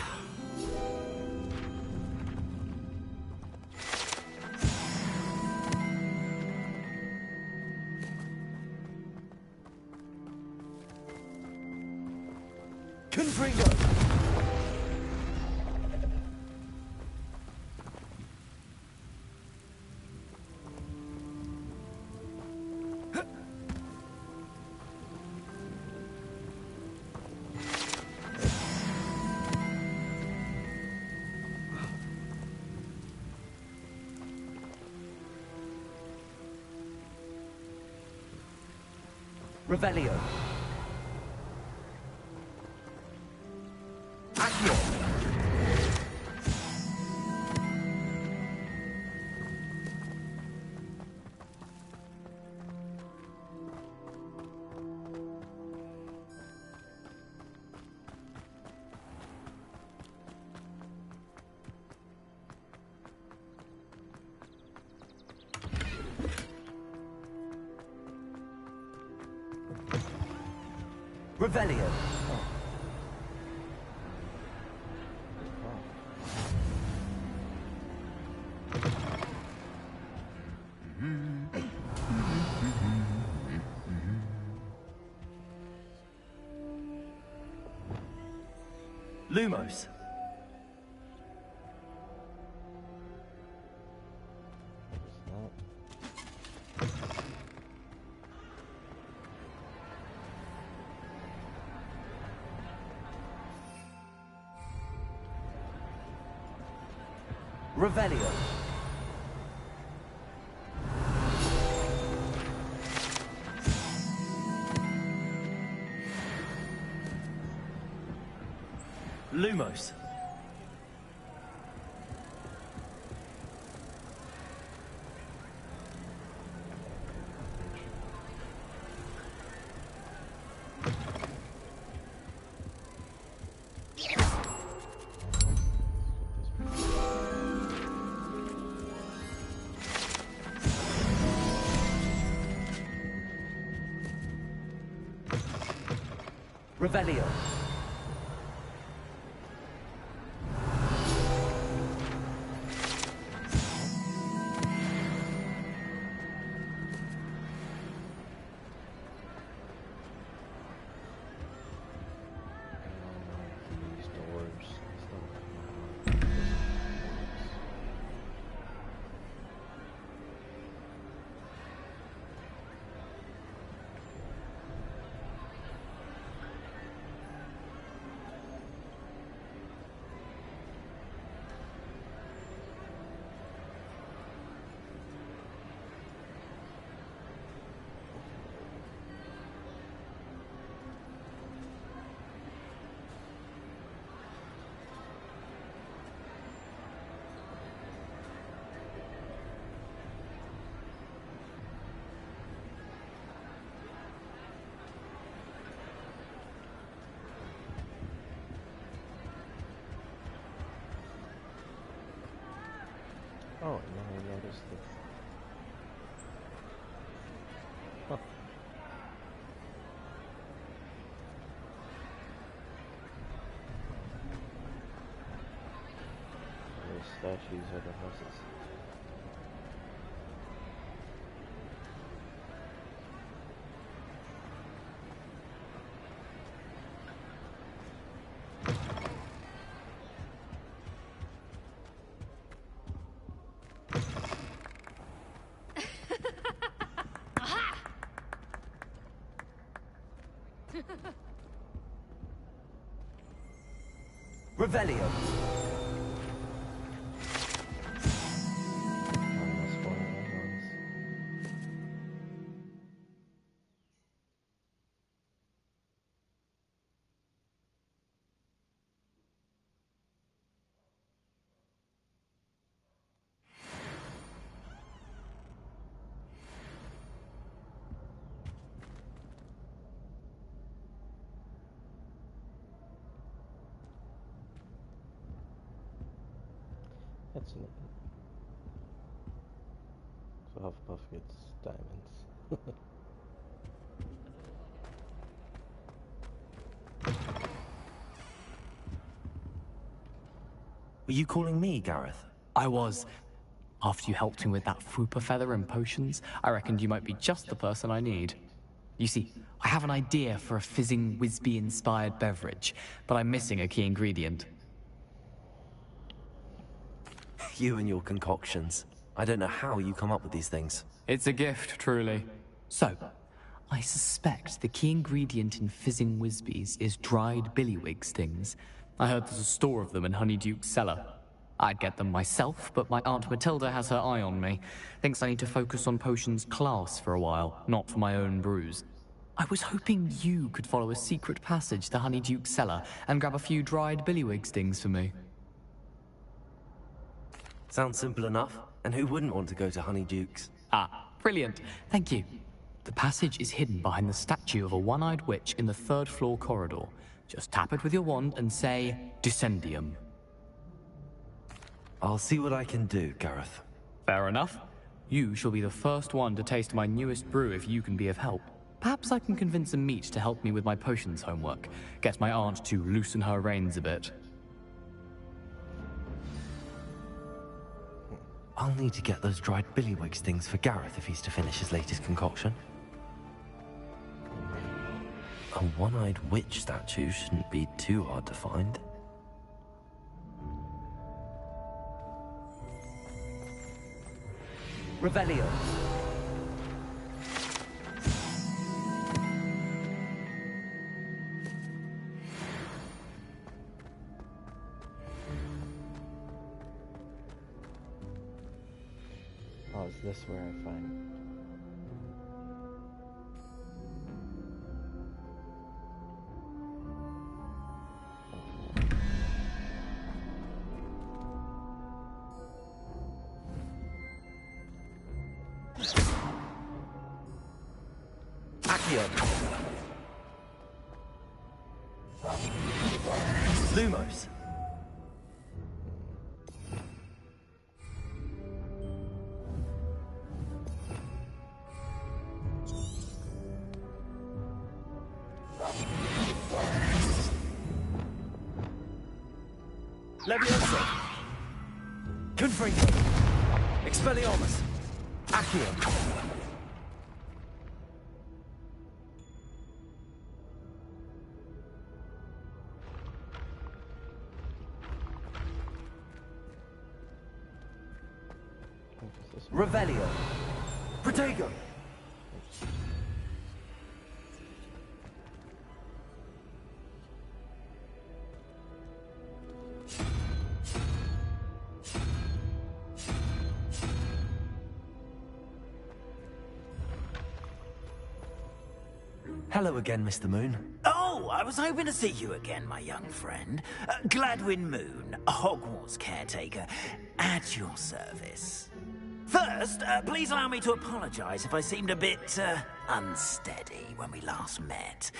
Confringo. Revelio. Accio. Revelio. Lumos. Revelio. Lumos. Revelio.
These doors. Oh, and then I noticed that. Huh. Those statues are the houses.
Revelio.
That's an. So Hufflepuff gets diamonds.
Were you calling me, Gareth?
I was. After you helped me with that Fupa feather and potions, I reckoned you might be just the person I need. You see, I have an idea for a fizzing Whizbee-inspired beverage, but I'm missing a key ingredient.
You and your concoctions. I don't know how you come up with these things.
It's a gift, truly. So, I suspect the key ingredient in fizzing Whizbees is dried billywig stings. I heard there's a store of them in Honeyduke's cellar. I'd get them myself, but my Aunt Matilda has her eye on me. Thinks I need to focus on potions class for a while, not for my own brews. I was hoping you could follow a secret passage to Honeyduke's cellar and grab a few dried billywig stings for me.
Sounds simple enough. And who wouldn't want to go to Honeyduke's?
Ah, brilliant. Thank you. The passage is hidden behind the statue of a one-eyed witch in the third-floor corridor. Just tap it with your wand and say, Descendium.
I'll see what I can do, Gareth.
Fair enough. You shall be the first one to taste my newest brew if you can be of help. Perhaps I can convince a meat to help me with my potions homework. Get my aunt to loosen her reins a bit.
I'll need to get those dried billywig stings for Gareth if he's to finish his latest concoction. A one-eyed witch statue shouldn't be too hard to find.
Revelio.
Oh, is this where I find...
Lumos. Leviosa. Confringo. Expelliarmus. Accio. Revelio. Protego.
Hello again, Mr. Moon.
Oh, I was hoping to see you again, my young friend. Gladwin Moon, Hogwarts caretaker, at your service. First, please allow me to apologize if I seemed a bit, unsteady when we last met.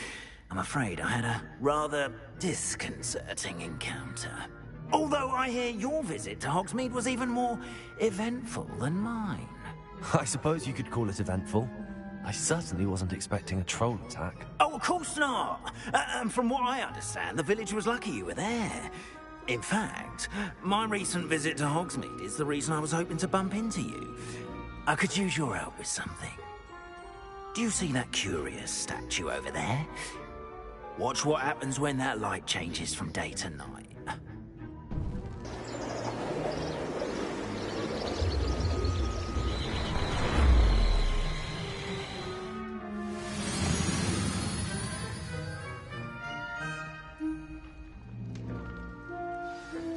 I'm afraid I had a rather disconcerting encounter. Although I hear your visit to Hogsmeade was even more eventful than mine.
I suppose you could call it eventful. I certainly wasn't expecting a troll attack.
Oh, of course not! And from what I understand, the village was lucky you were there. In fact, my recent visit to Hogsmeade is the reason I was hoping to bump into you. I could use your help with something. Do you see that curious statue over there? Watch what happens when that light changes from day to night.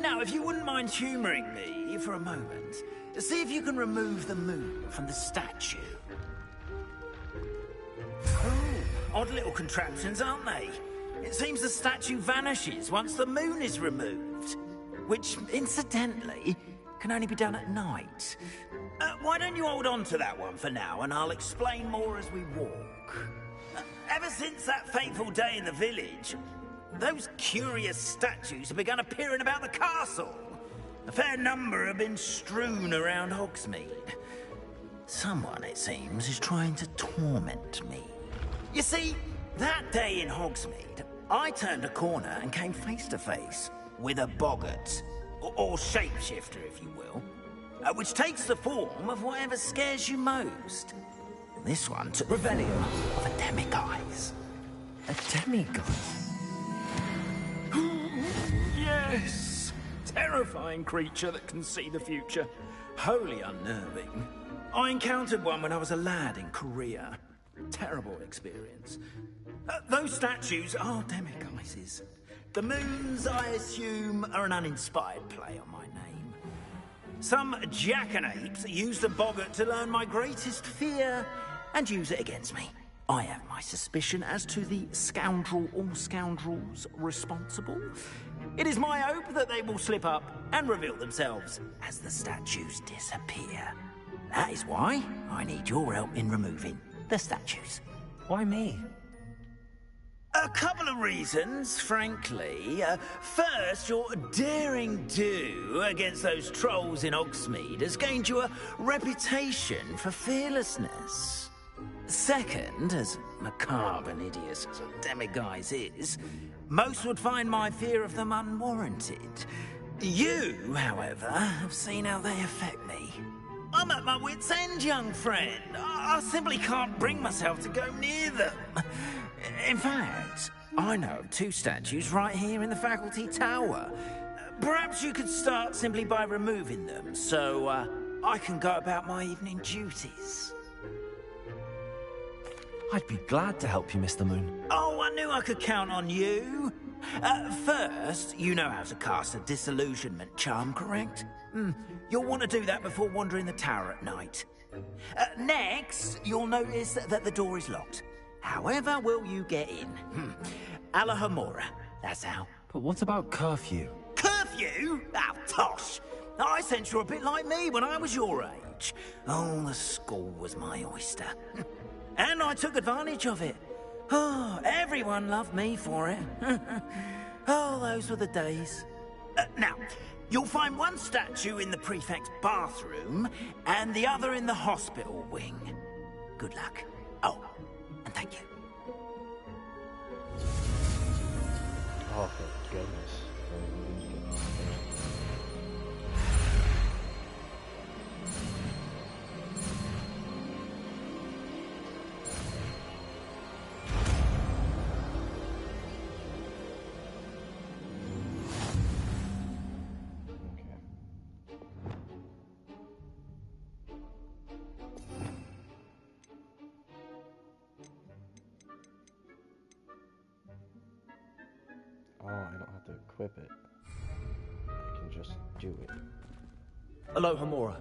Now, if you wouldn't mind humouring me for a moment, see if you can remove the moon from the statue. Oh, odd little contraptions, aren't they? It seems the statue vanishes once the moon is removed. Which, incidentally, can only be done at night. Why don't you hold on to that one for now, and I'll explain more as we walk. Ever since that fateful day in the village, those curious statues have begun appearing about the castle. A fair number have been strewn around Hogsmeade. Someone, it seems, is trying to torment me. You see, that day in Hogsmeade, I turned a corner and came face to face with a boggart, or shapeshifter, if you will, which takes the form of whatever scares you most. This one took Revelio of a demiguise.
A demiguise?
Yes! Terrifying creature that can see the future. Wholly unnerving. I encountered one when I was a lad in Korea. Terrible experience. Those statues are demiguises. The moons, I assume, are an uninspired play on my name. Some jackanapes used the boggart to learn my greatest fear and use it against me. I have my suspicion as to the scoundrel or scoundrels responsible. It is my hope that they will slip up and reveal themselves as the statues disappear. That is why I need your help in removing the statues.
Why me?
A couple of reasons, frankly. First, your daring do against those trolls in Hogsmeade has gained you a reputation for fearlessness. Second, as macabre and hideous as a demiguise is, most would find my fear of them unwarranted. You, however, have seen how they affect me. I'm at my wit's end, young friend. I simply can't bring myself to go near them. In fact, I know of two statues right here in the faculty tower. Perhaps you could start simply by removing them, so I can go about my evening duties.
I'd be glad to help you, Mr. Moon.
Oh, I knew I could count on you. First, you know how to cast a disillusionment charm, correct? You'll want to do that before wandering the tower at night. Next, you'll notice that the door is locked. However will you get in? Alahomora, that's how.
But what about curfew?
Curfew? Oh, tosh! I sense you're a bit like me when I was your age. Oh, the school was my oyster. And I took advantage of it. Oh, everyone loved me for it. Oh, those were the days. Now, you'll find one statue in the prefect's bathroom and the other in the hospital wing. Good luck. Oh, and thank you.
Oh, for goodness. Oh, I don't have to equip it. I can just do it.
Alohomora.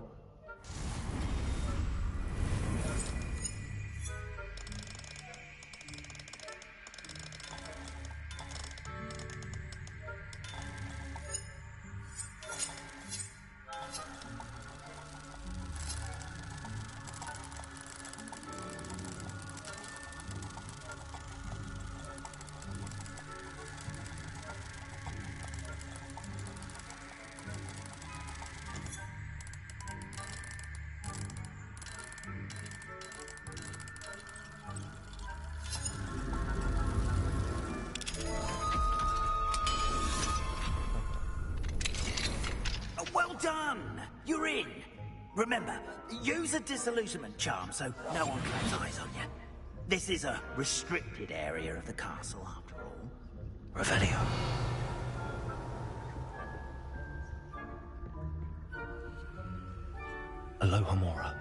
Well done! You're in. Remember, use a disillusionment charm so no one claps eyes on you. This is a restricted area of the castle, after all.
Revelio. Alohomora.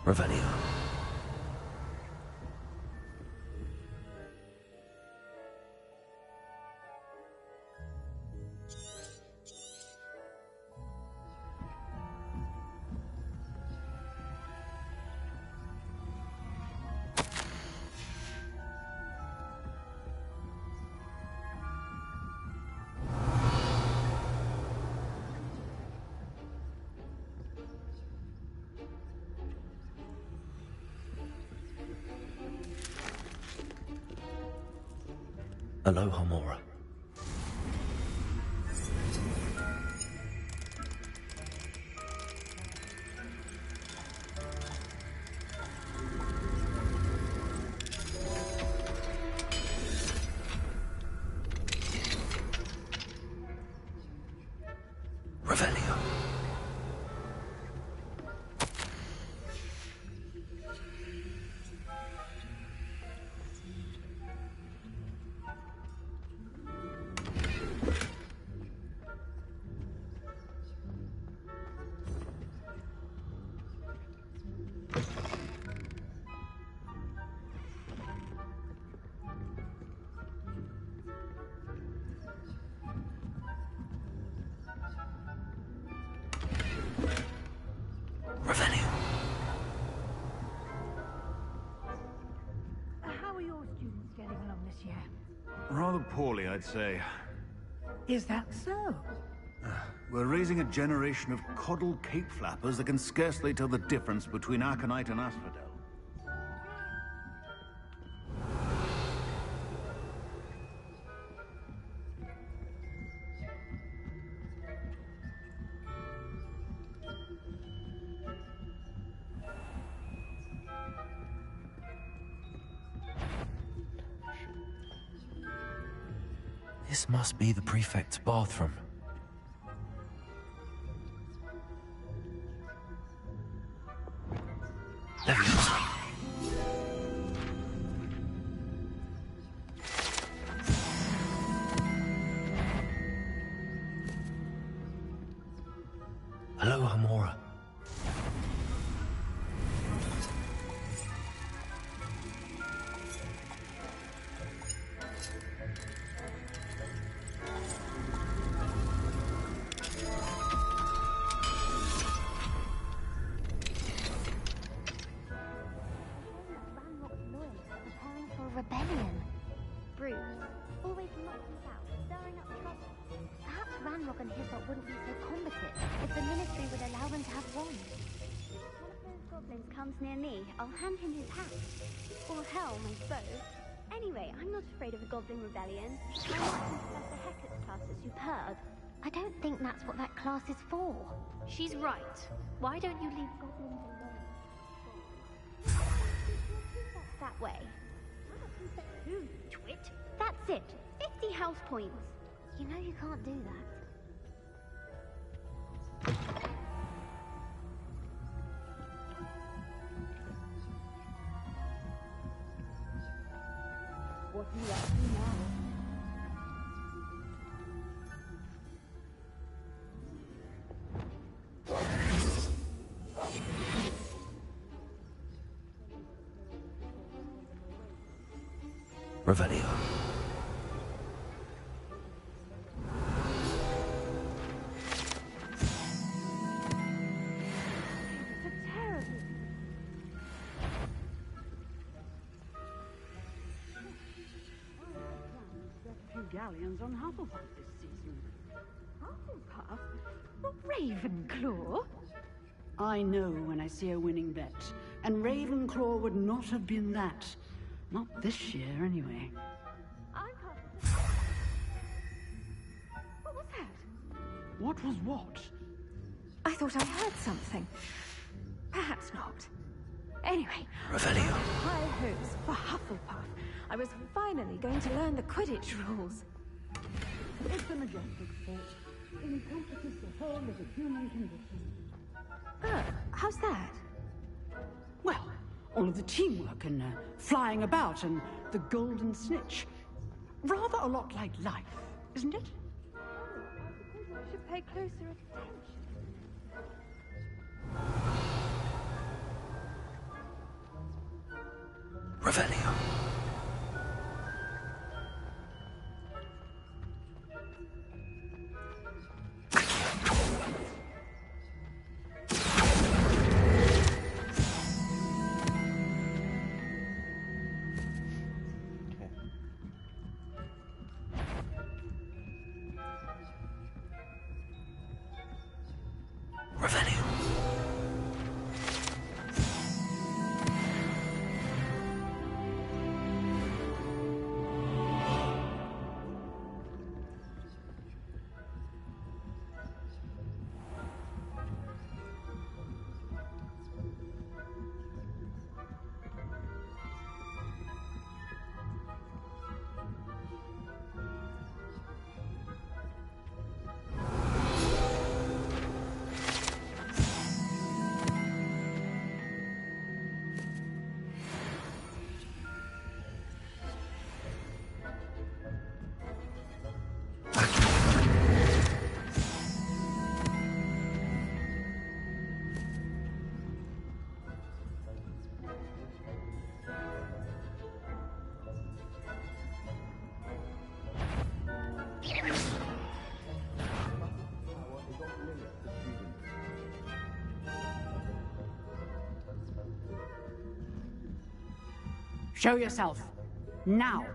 Revelio. Alohomora. Revelio.
poorly, I'd say.
Is that so?
We're raising a generation of coddled cape flappers that can scarcely tell the difference between Aconite and Asphodel.
This must be the prefect's bathroom. There he is. Hello, Hamora.
Rebellion. Bruce, always knocking about, stirring up trouble. Perhaps Ranrock and Hyssop wouldn't be so combative if the Ministry would allow them to have wands. One of those goblins comes near me, I'll hand him his hat. Or helm, I suppose. Anyway, I'm not afraid of a goblin rebellion. I like Professor Hecat's class at Superb. I don't think that's what that class is for. She's right. Why don't you leave goblins alone? That way. Twit. That's it. 50 house points. You know you can't do that.
What are you up to now?
Revelio.
Galleons on Hufflepuff this season. Hufflepuff? Ravenclaw? I know when I see a winning bet, and Ravenclaw would not have been that. Not this year, anyway.
What was that?
What was what?
I thought I heard something. Perhaps not. Anyway,
Revelio.
high hopes for Hufflepuff. I was finally going to learn the Quidditch rules.
It's a majestic sport. Encompasses the whole of the human condition.
Oh, how's that?
Well, all of the teamwork and flying about and the golden snitch. Rather a lot like life, isn't it?
Oh, I suppose I should pay closer attention.
Revelio.
Show yourself. Now.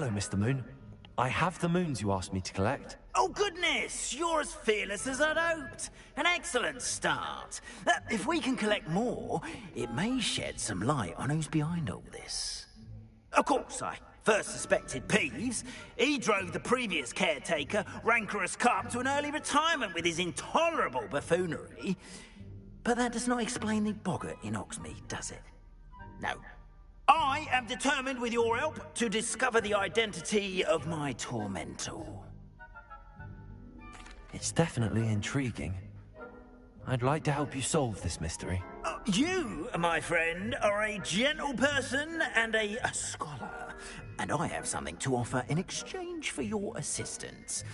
Hello, Mr. Moon. I have the moons you asked me to collect.
Oh, goodness! You're as fearless as I'd hoped. An excellent start. If we can collect more, it may shed some light on who's behind all this. Of course, I first suspected Peeves. He drove the previous caretaker, Rancorous Carp, to an early retirement with his intolerable buffoonery. But that does not explain the boggart in Oxmead, does it? No. I am determined, with your help, to discover the identity of my tormentor.
It's definitely intriguing. I'd like to help you solve this mystery.
You, my friend, are a gentle person and a scholar, and I have something to offer in exchange for your assistance.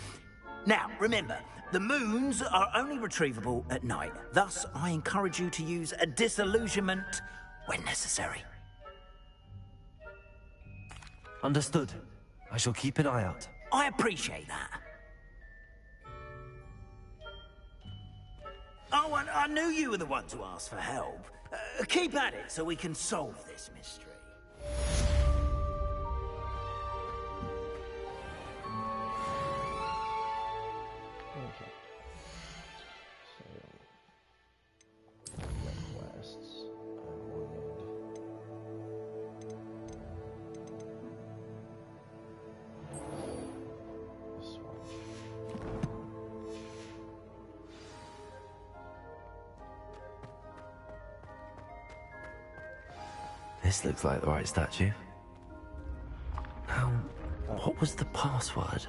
Now, remember, the moons are only retrievable at night. Thus, I encourage you to use a disillusionment when necessary.
Understood. I shall keep an eye out.
I appreciate that. Oh, and I knew you were the one to ask for help. Keep at it so we can solve this mystery.
Okay. So, requests. This one.
This looks like the right statue. Now, what was the password?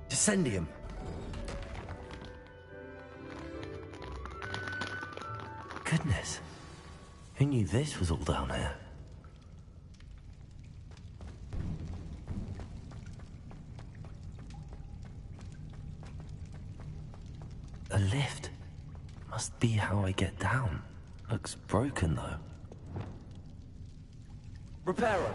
Descendium. Goodness. Who knew this was all down here? A lift. Must be how I get down. Looks broken, though.
Repairer.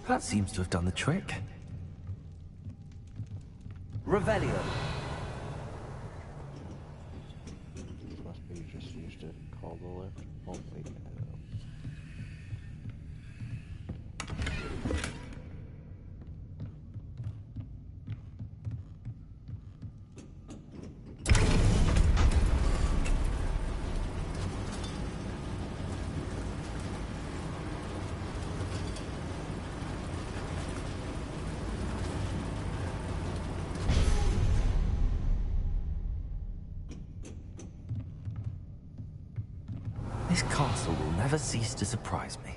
That seems to have done the trick.
Revelio.
Must be just used to call the lift. Oh, wait.
This castle will never cease to surprise me.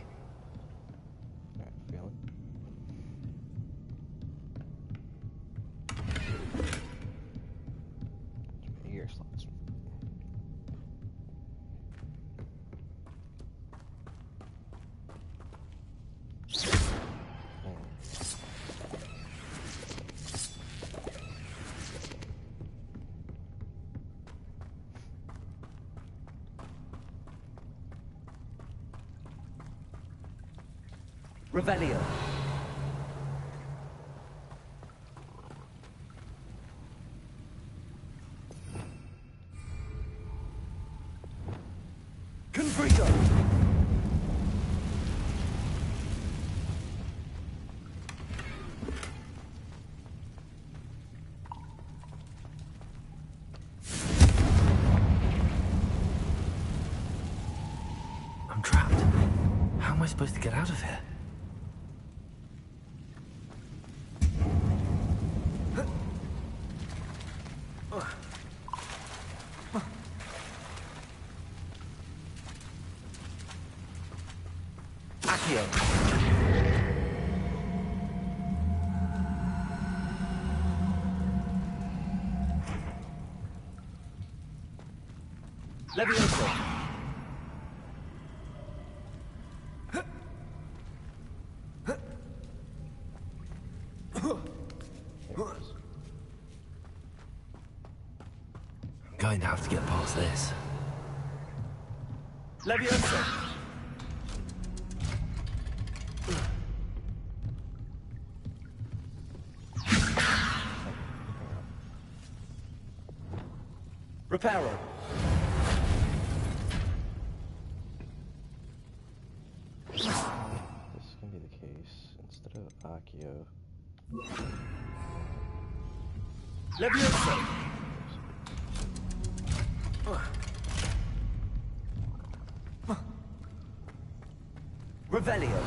Ear slots.
Revelio. Confrito.
I'm trapped. How am I supposed to get out of here?
Levioso.
I'm going to have to get past this.
Levioso. Reparo.
This can be the case. Instead of Accio.
Levioso. Revelio.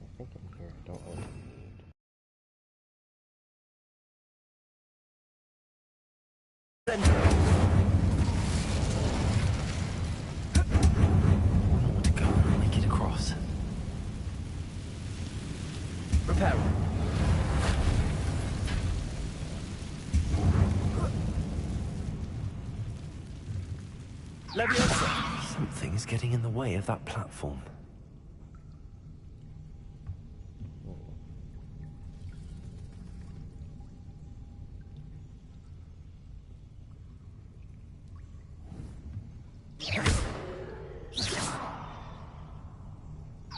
I think in here I don't really need.
To go and make it across.
Reparo. Leviosa.
Something's getting in the way of that platform.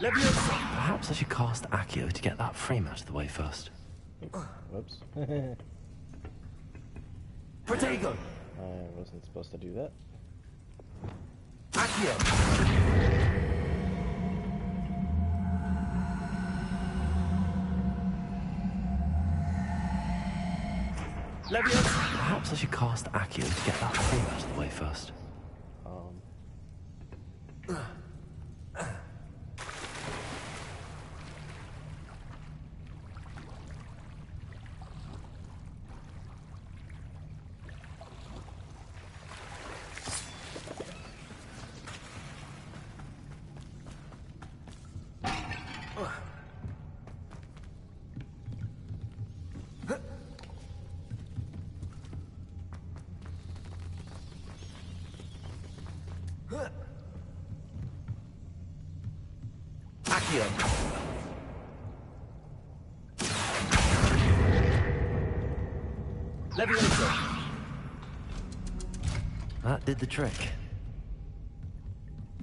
Leviosa.
Perhaps I should cast Accio to get that frame out of the way first.
Whoops.
Protego.
I wasn't supposed to do that.
Accio. Leviosa.
Perhaps I should cast Accio to get that frame out of the way first.
Accio. Leviosa.
That did the trick.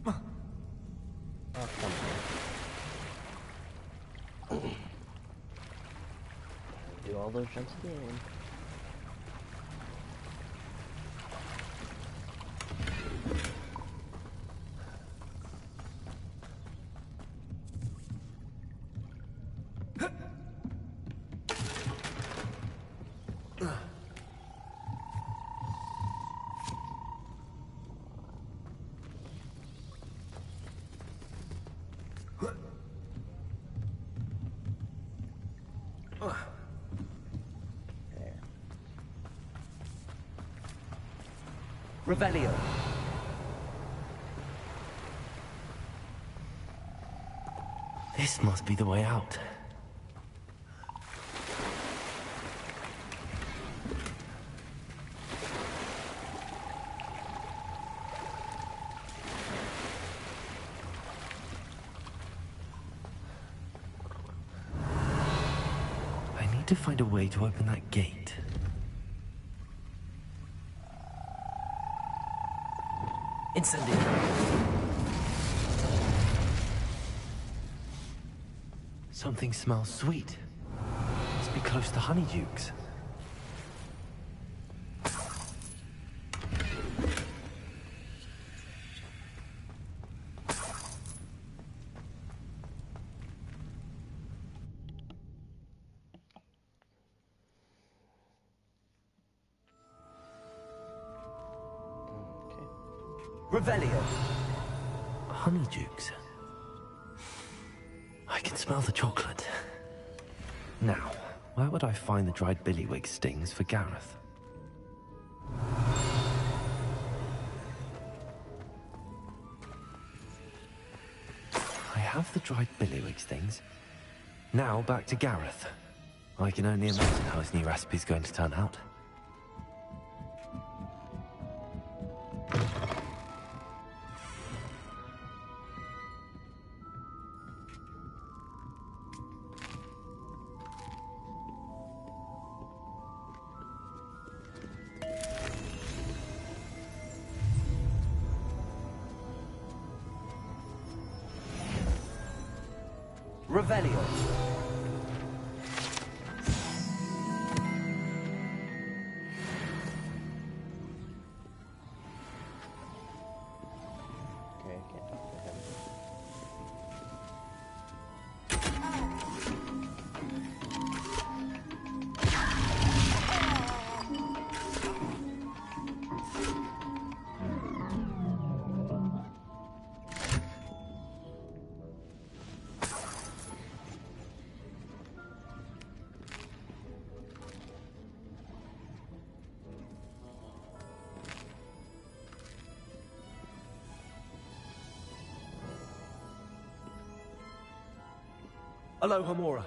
Oh, come on. Do all those jumps again.
Revelio.
This must be the way out. I need to find a way to open that gate.
Incendio.
Something smells sweet. Must be close to Honeydukes.
Revelio.
Honeydukes. I can smell the chocolate. Now, where would I find the dried billywig stings for Gareth? I have the dried billywig stings. Now back to Gareth. I can only imagine how his new recipe's going to turn out.
Revelio.
Okay, I can't talk to him.
Aloha Mora.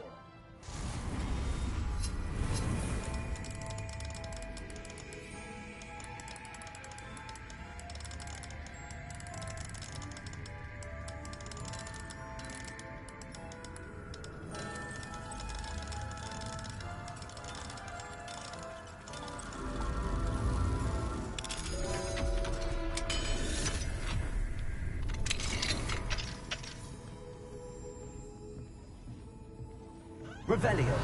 Revelio.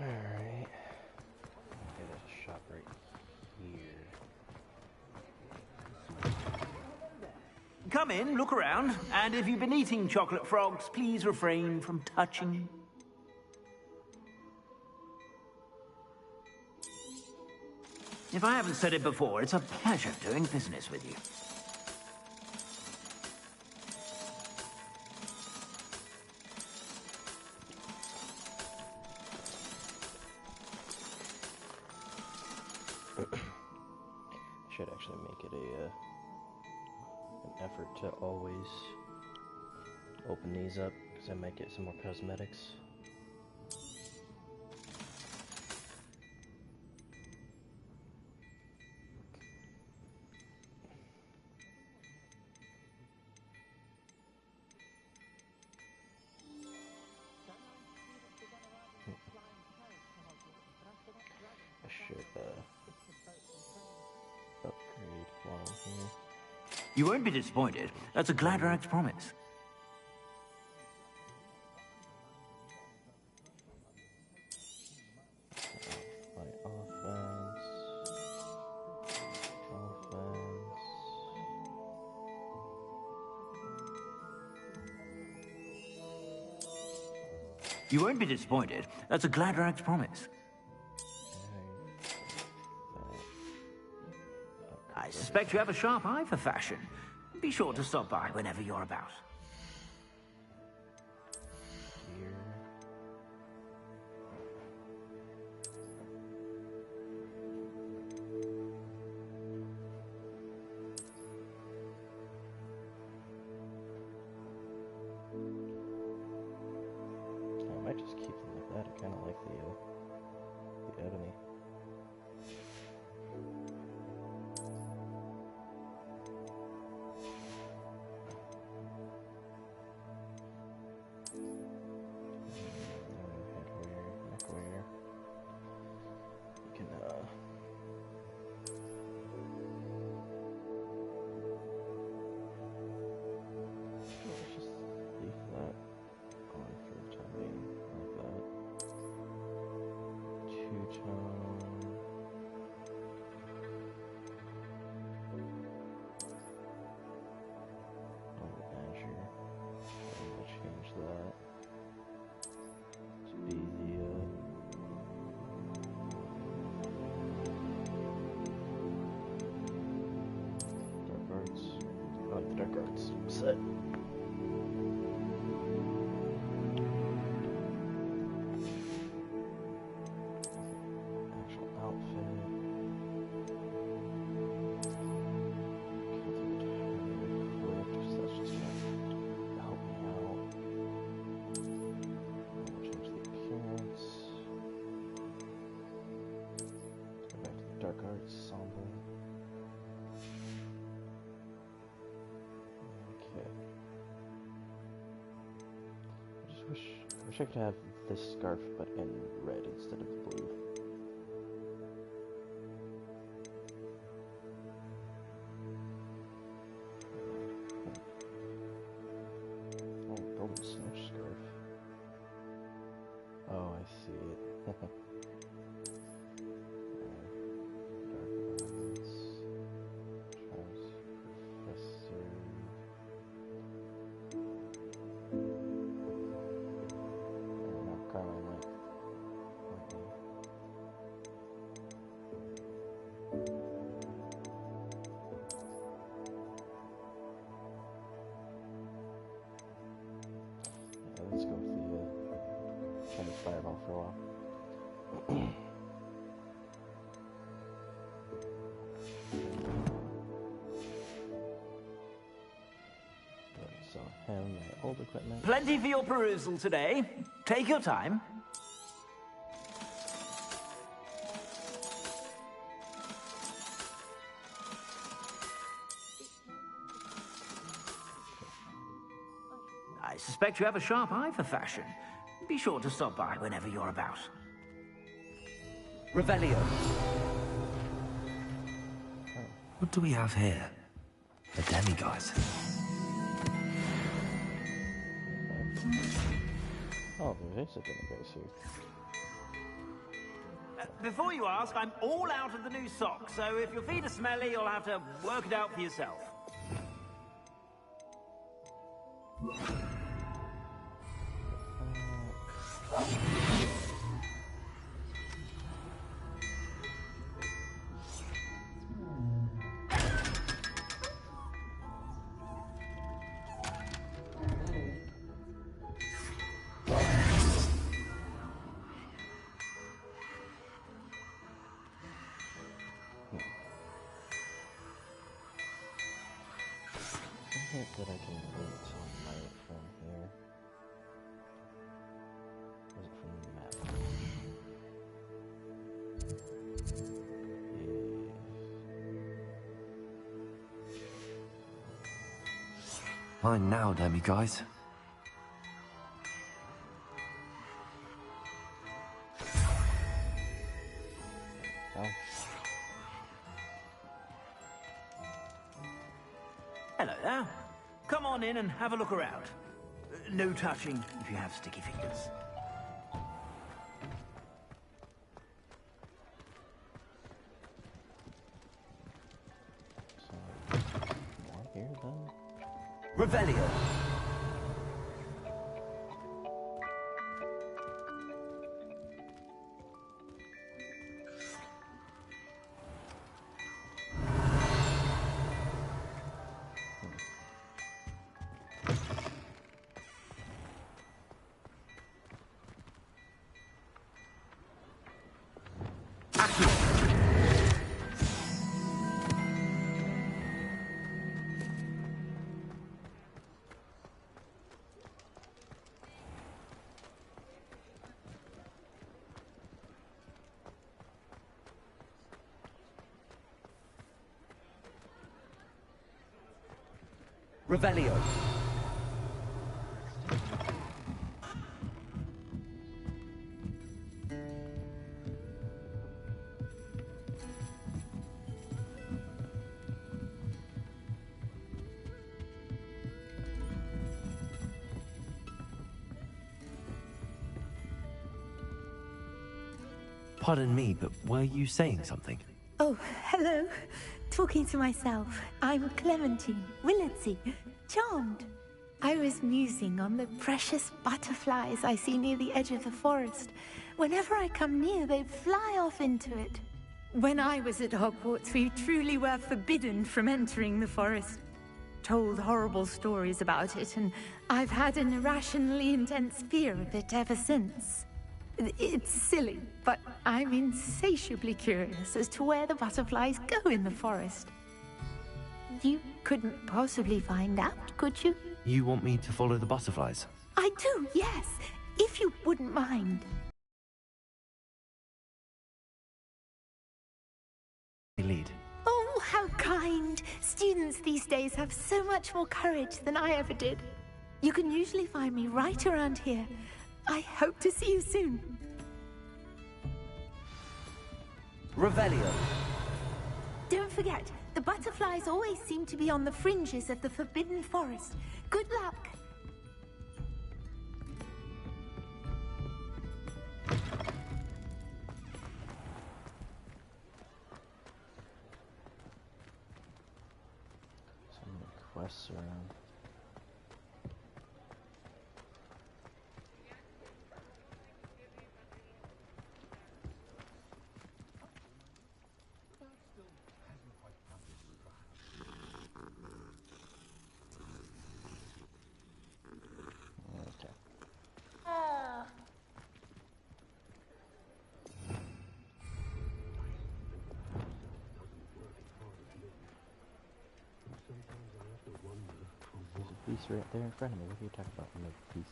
Alright. Okay, there's a shop right here.
Come in, look around, and if you've been eating chocolate frogs, please refrain from touching. If I haven't said it before, it's a pleasure doing business with you.
Should actually make it an effort to always open these up, because I might get some more cosmetics. I should upgrade while I'm here.
You won't be disappointed. That's a Gladrax promise.
My offense.
You won't be disappointed. That's a Gladrax promise. I suspect you have a sharp eye for fashion. Be sure to stop by whenever you're about.
I might just keep them like that. I kind of like the ebony. Neckwear. You can let's just leave that on for the time being, like that. Two-tone. Azure. I'm gonna change that to be the dark arts. I like the dark arts set. Actual outfit. That's just gonna help me out. Change the appearance. Go back to the dark arts somber. wish I could have this scarf, but in red instead of blue. Oh, golden snow scarf. Oh, I see it. Let's go with the kind of fireball for a while. So, have my old equipment.
Plenty for your perusal today. Take your time. I suspect you have a sharp eye for fashion. Be sure to stop by whenever you're about.
Revelio.
What do we have here? A demiguise.
Oh, there is a demiguise here.
Before you ask, I'm all out of the new socks, so if your feet are smelly, you'll have to work it out for yourself.
That I can read sunlight from here. Was it from the map?
Mine now, demiguise.
Oh.
Hello there. Come on in and have a look around. No touching if you have sticky fingers.
So, more here then?
Revelio. Revelio.
Pardon me, but were you saying something?
Oh, hello. Talking to myself. I'm Clementine, Willardsey, charmed. I was musing on the precious butterflies I see near the edge of the forest. Whenever I come near, they fly off into it. When I was at Hogwarts, we truly were forbidden from entering the forest. Told horrible stories about it, and I've had an irrationally intense fear of it ever since. It's silly, but I'm insatiably curious as to where the butterflies go in the forest. You couldn't possibly find out, could you?
You want me to follow the butterflies?
I do, yes, if you wouldn't mind.
Lead.
Oh, how kind. Students these days have so much more courage than I ever did. You can usually find me right around here. I hope to see you soon.
Revelio.
Don't forget, the butterflies always seem to be on the fringes of the Forbidden Forest. Good luck.
So many quests around. Beast right there in front of me. What are you talking about? No beast.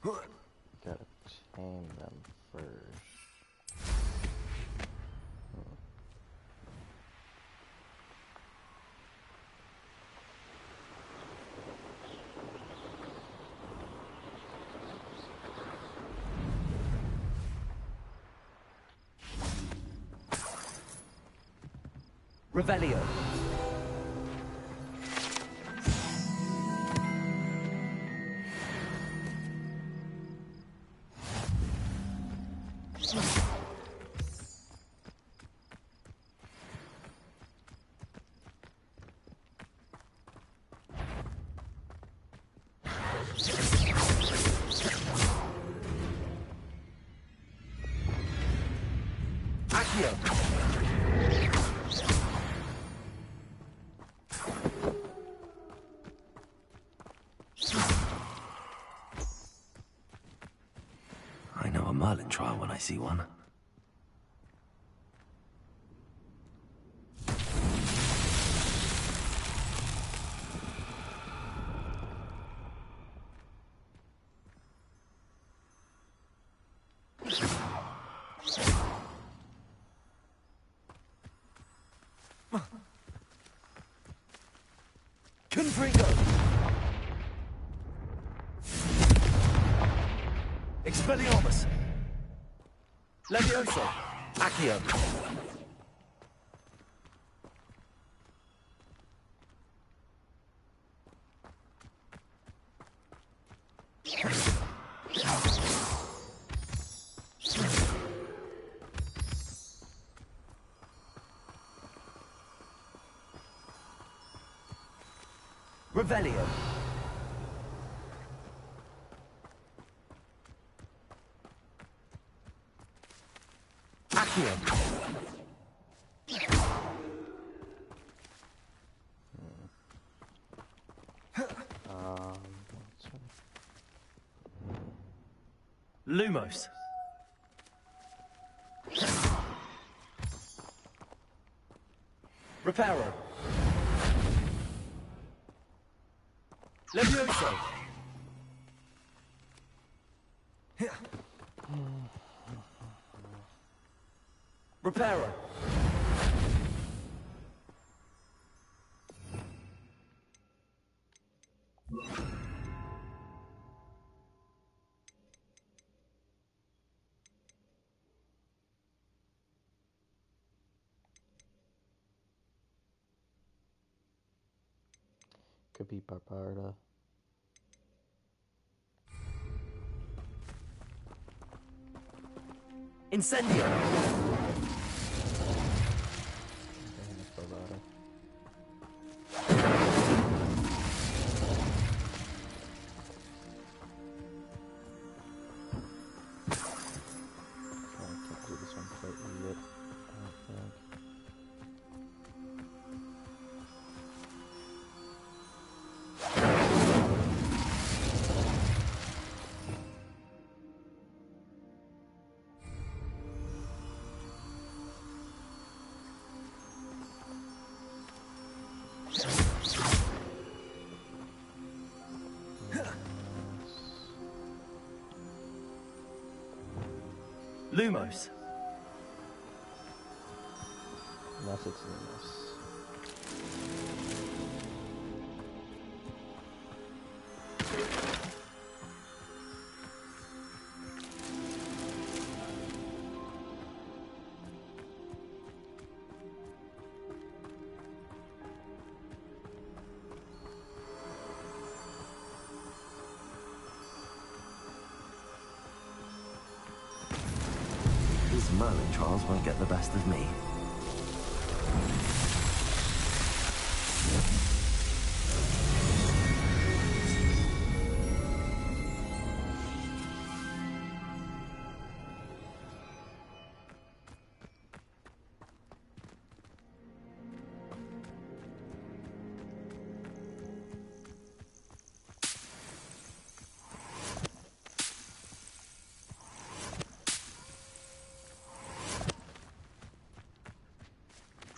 Let's gotta tame them first.
Revelio.
I know a Merlin trial when I see one.
Confringo. Expelliarmus. Levioso. Accio. Revelio. Accio. Lumos. Reparo. Levioso. Reparo.
Could be Barbarda.
Incendio.
Barbarda. I can't do this one quite yet, I don't think.
Lumos.
Unless it's Lumos.
These Merlin trials won't get the best of me.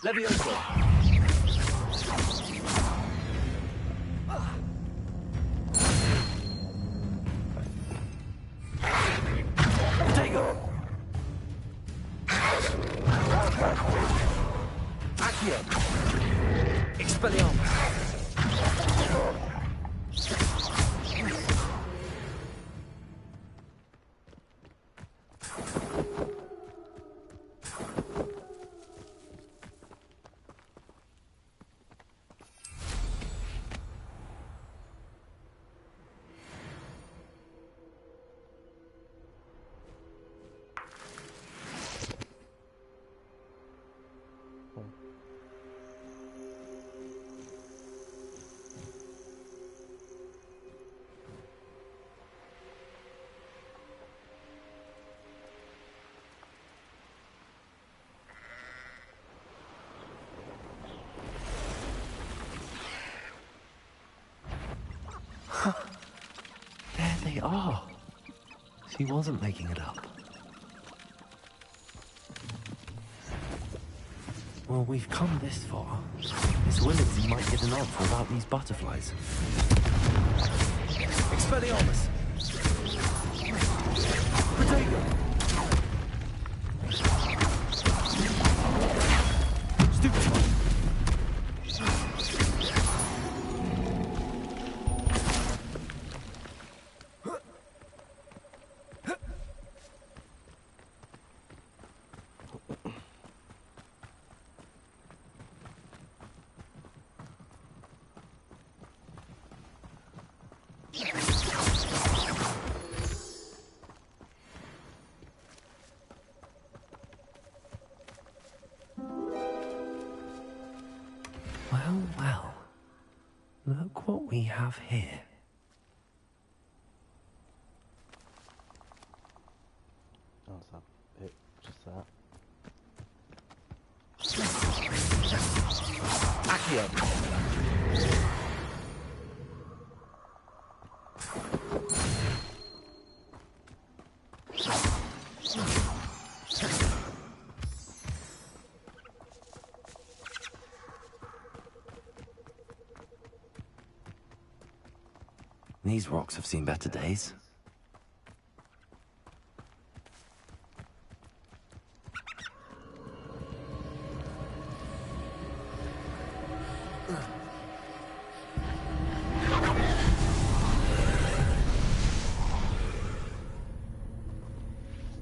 Levioso. Protego. Accio. Expelliarmus.
There they are. She wasn't making it up. Well, we've come this far. Miss Williams might get an answer about these butterflies.
Expelliarmus. Protego. Stupefy.
Well, well. Look what we have here.
Oh, it's not it, just that.
Accio.
These rocks have seen better days.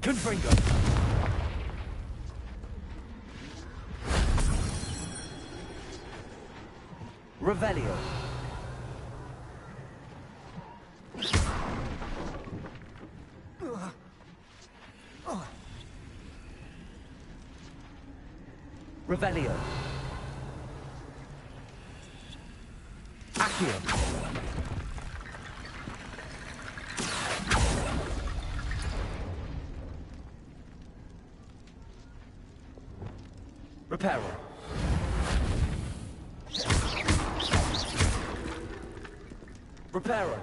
Confringo. Revelio. Revelio. Accio. Reparo. Reparo.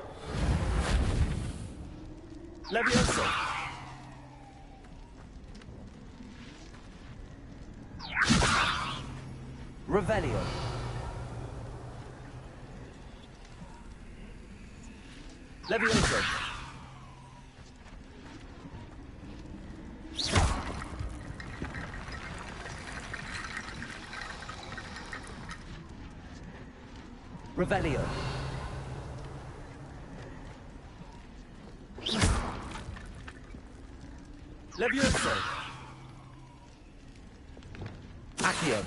Levioso. Revelio. Levioso. Revelio. Levioso. Accio.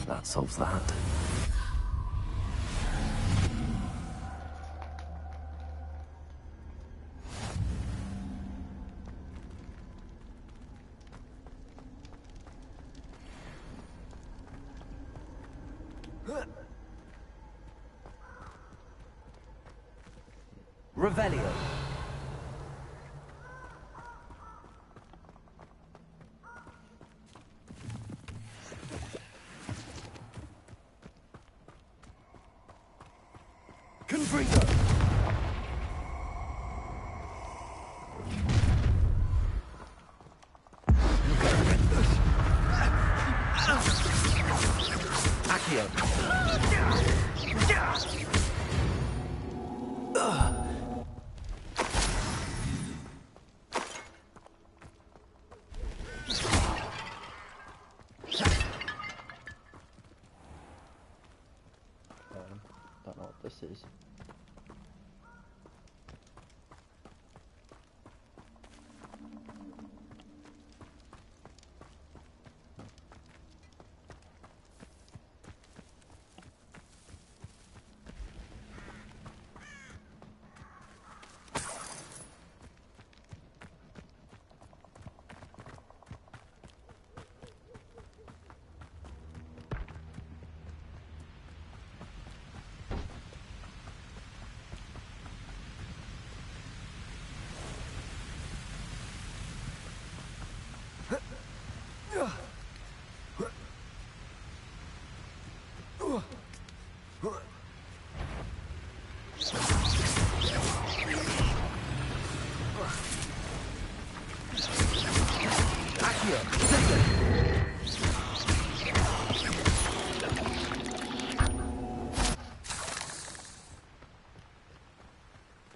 That solves that.
Revelio. Confringo. Accio.
Don't know what this is.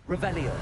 Revelio.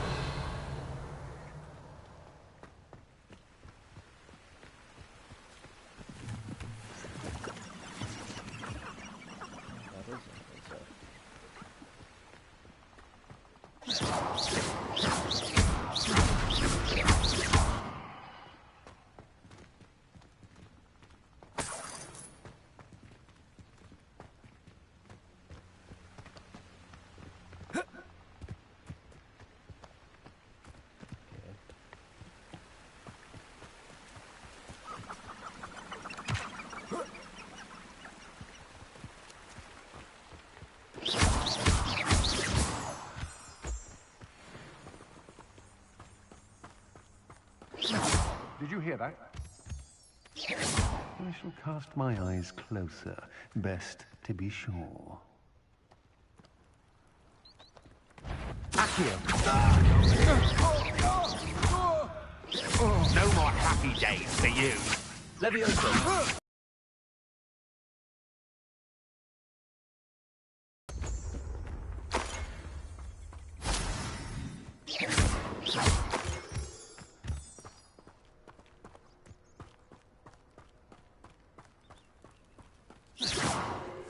Did you hear that? I shall cast my eyes closer. Best to be sure.
Accio.
No more happy
happy days to you. Levioso.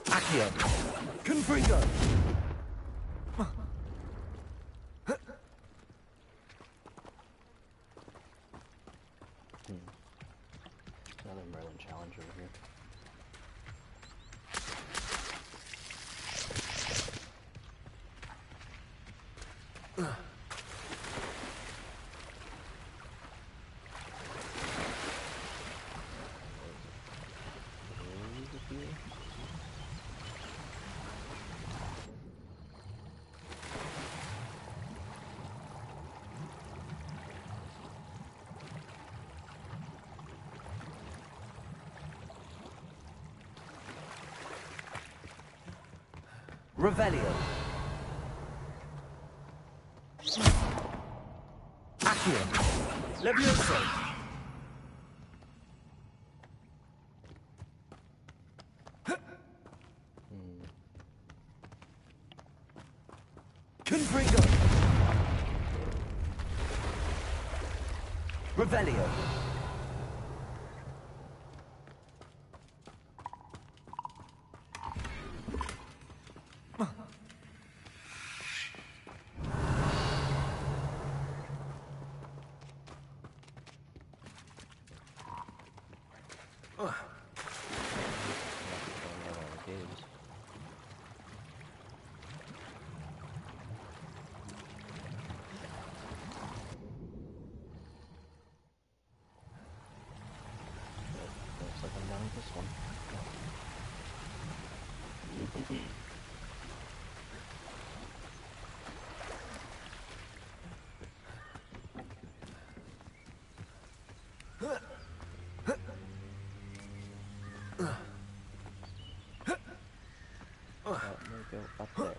Accio. Confringo.
Another Merlin challenge over here.
Revelio. Accio. Levioso. Confringo. Revelio.
Looks like I'm done with this one. Let me go up there.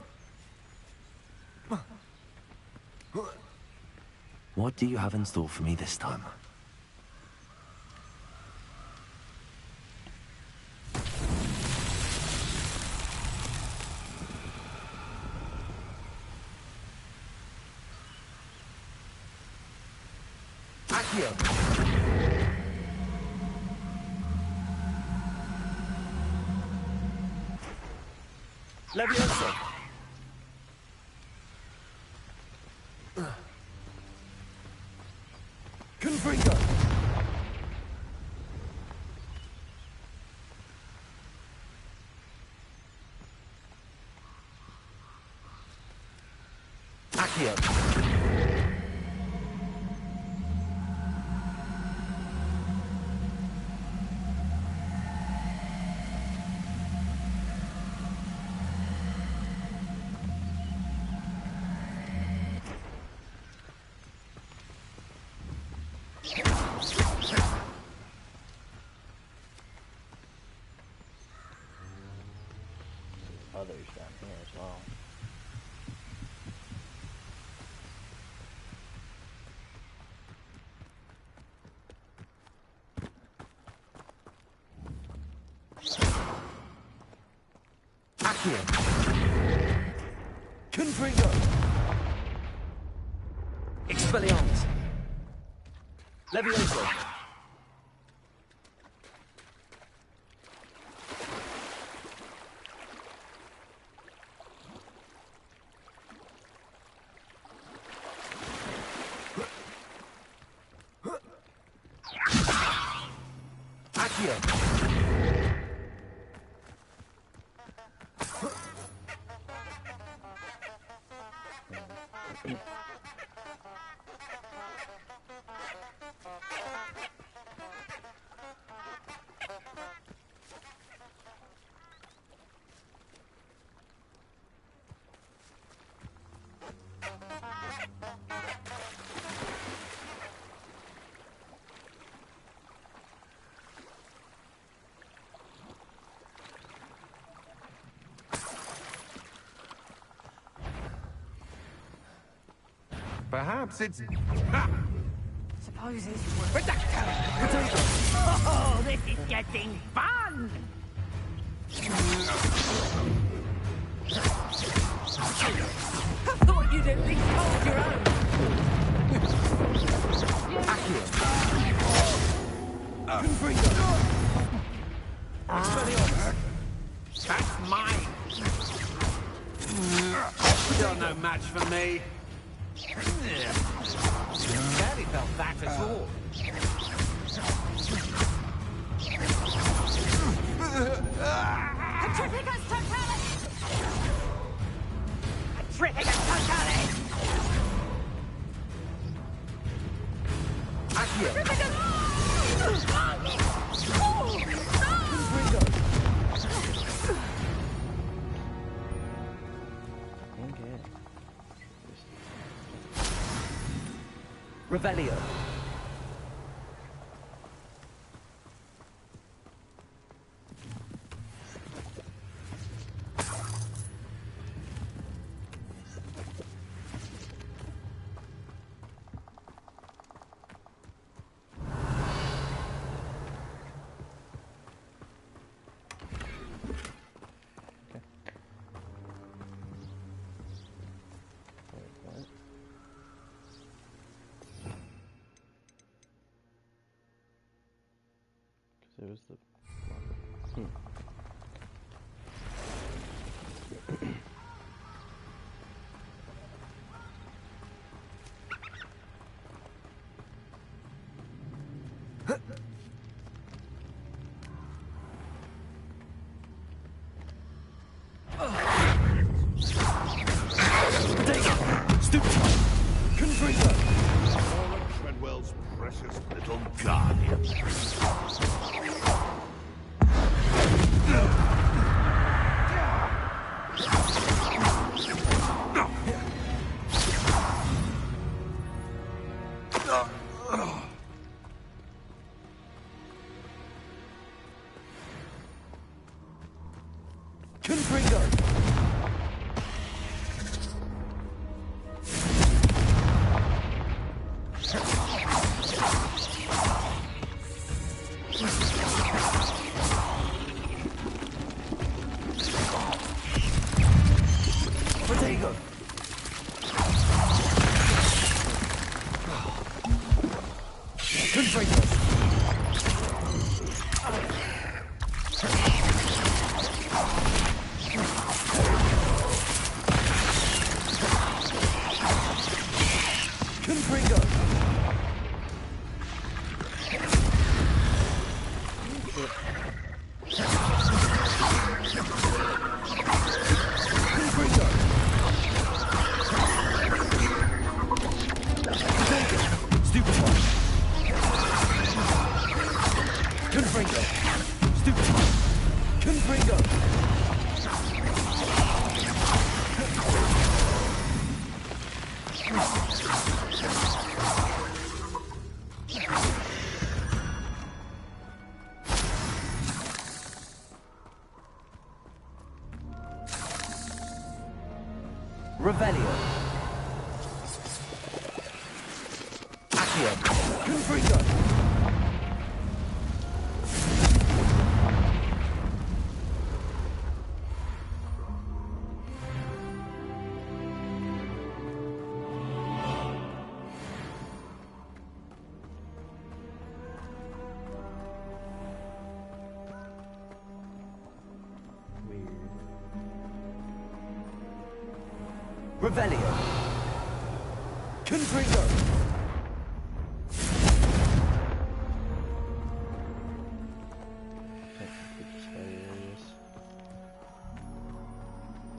What do you have in store for me this time?
Accio. Levioso. Confringo. Accio.
Others down here as well.
Accio. Confringo. Expelliarmus. Levioso. Accio.
Perhaps it's...
suppose it's worth it. Oh, this is getting fun! I thought you'd at least hold your own.
That's mine. You're no match for me. Barely felt that at all.
Petrificus totalis! Petrificus totalis!
Revelio.
It was the...
Treadwell's precious little guardian.
Revelio. Accio. Confringo. Revelio. Confringo.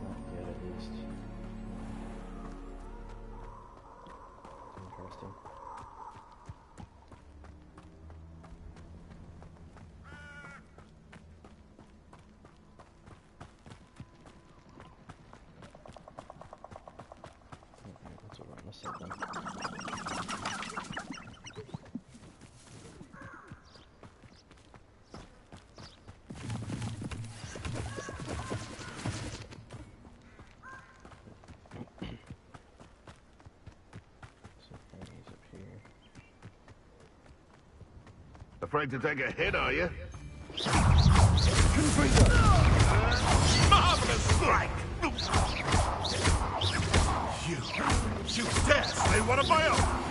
Not yet, at least. Interesting. That's what I'm saying.
Afraid to take a hit, are you? Marvelous strike! You dare slay one of my own!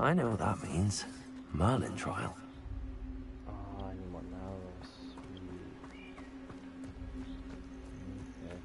I know what that means. Merlin trial.
Oh, I need more mallows. Okay.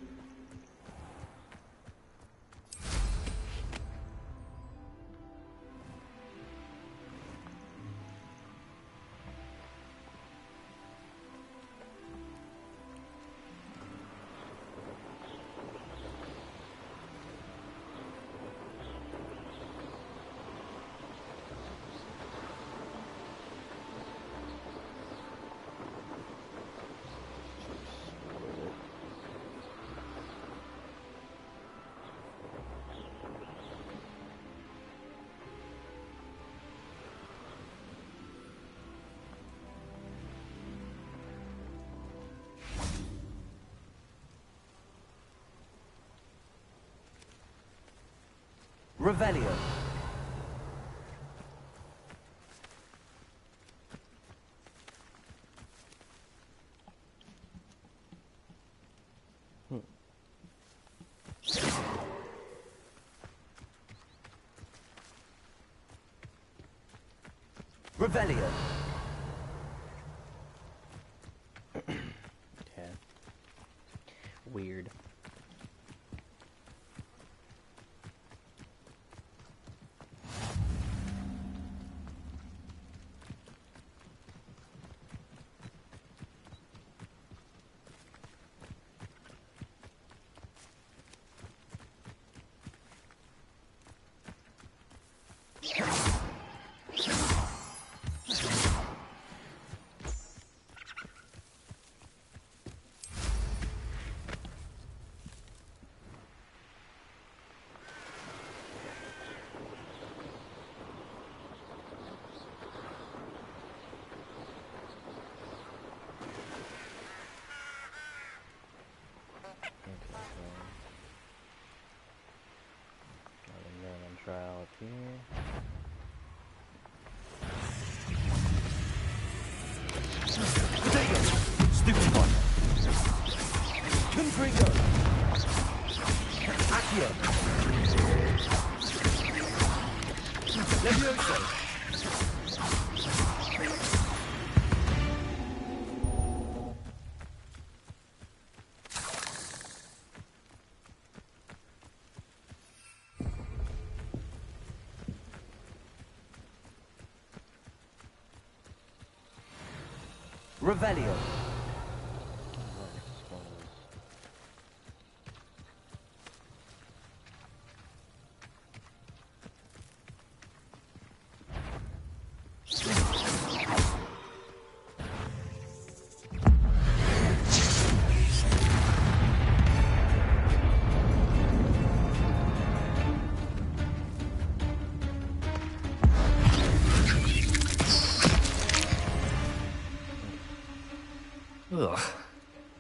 Revelio. Revelio.
Okay. Weird. Trial up here.
Stupid one. Confringo. Accio. Levioso. Revelio.
Ugh.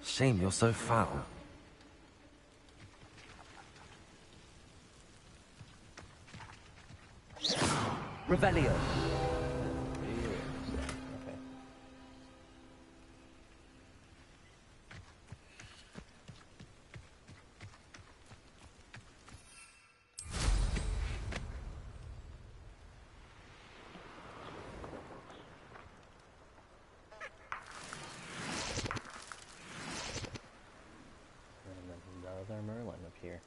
Shame you're so foul.
Revelio.
Okay. And then another Merlin up here.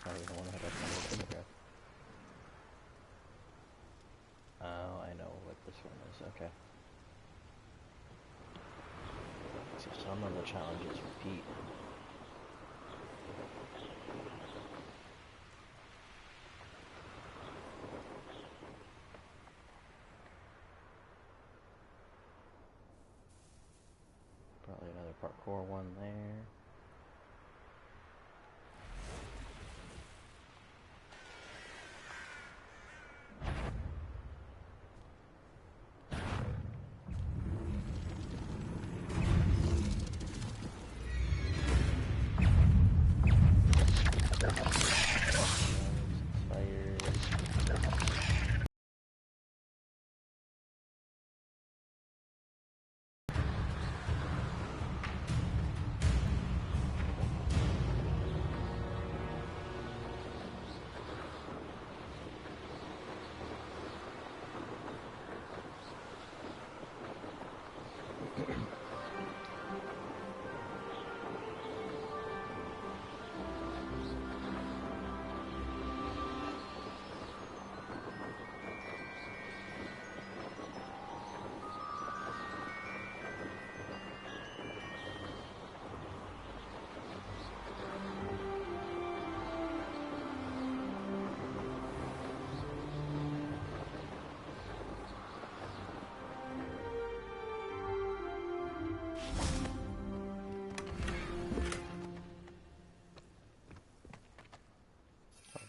That's not even the one that I found in the graph. Oh, I know what this one is. Okay. So some of the challenges repeat. Probably another parkour one there.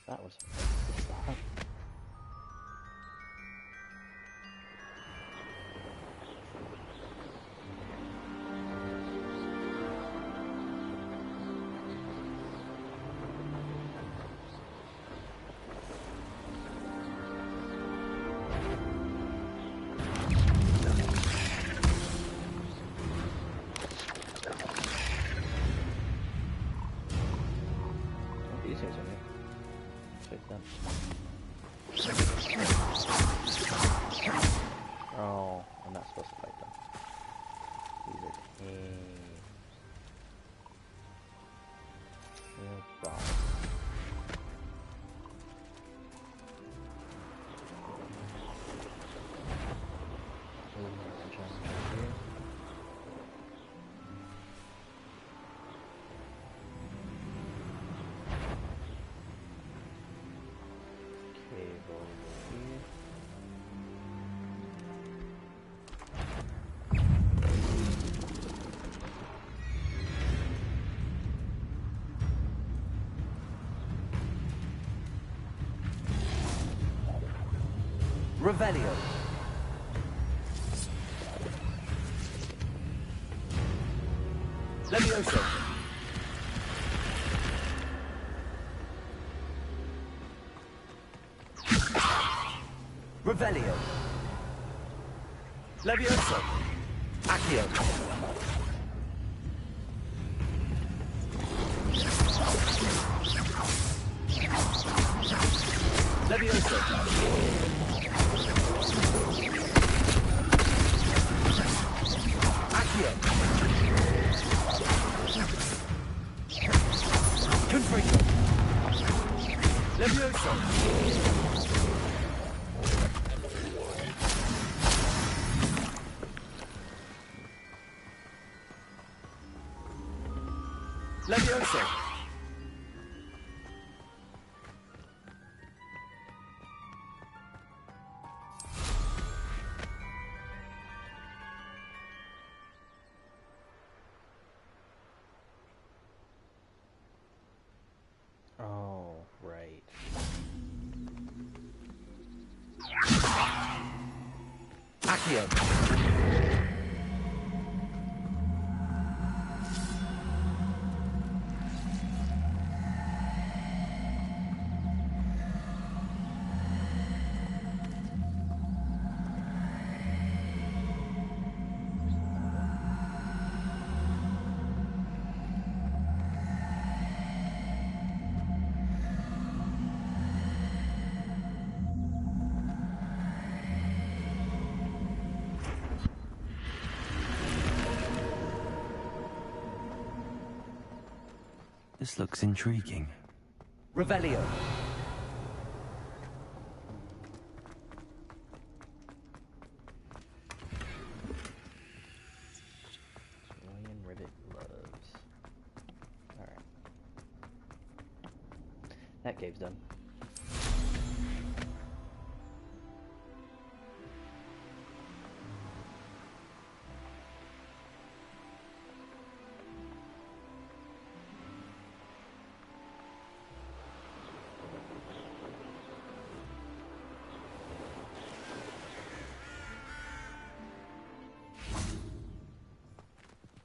That was a spot. These things are new. Take them. Oh, I'm not supposed to fight them. These are tame. Real boss. Ooh, there's a challenge right here.
Revelio. Levioso. Revelio. Levioso. Accio. Levioso. Accio. Confringo. Levioso. Levioso.
Oh, right.
Accio.
This looks intriguing.
Revelio.
Cerulean rivet gloves. Alright. That cave's done.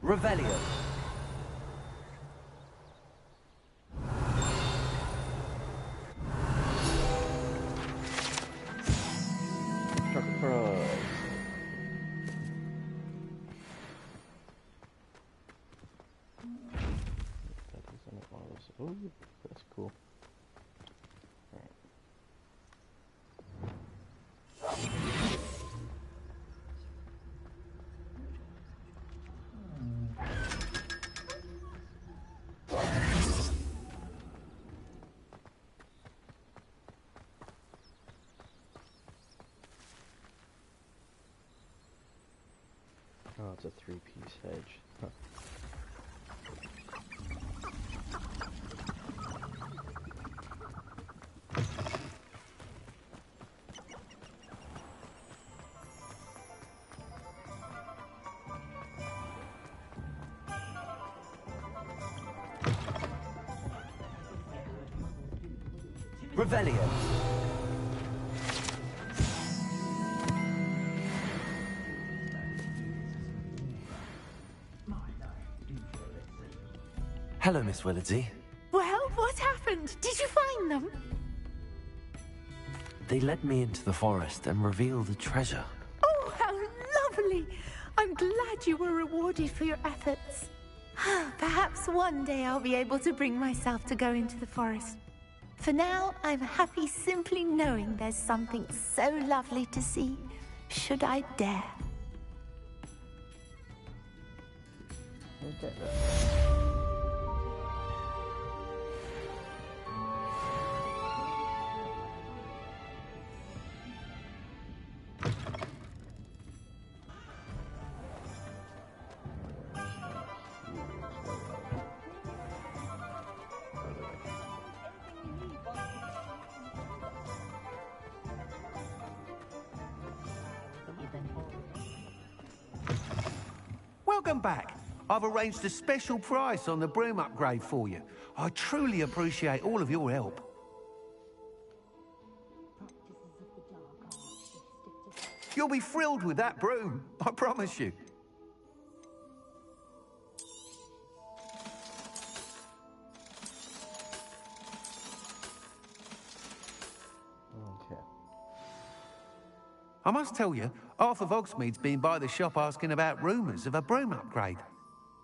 Revelio.
Oh, that's cool. Alright. Oh, it's a three-piece hedge. Huh.
Revelio.
Hello, Miss Willardsey.
Well, what happened? Did you find them?
They led me into the forest and revealed a treasure.
Oh, how lovely! I'm glad you were rewarded for your efforts. Perhaps one day I'll be able to bring myself to go into the forest. For now, I'm happy simply knowing there's something so lovely to see, should I dare.
Okay.
Welcome back. I've arranged a special price on the broom upgrade for you. I truly appreciate all of your help. You'll be thrilled with that broom, I promise you.
Okay.
I must tell you, half of Hogsmeade's been by the shop asking about rumours of a broom upgrade.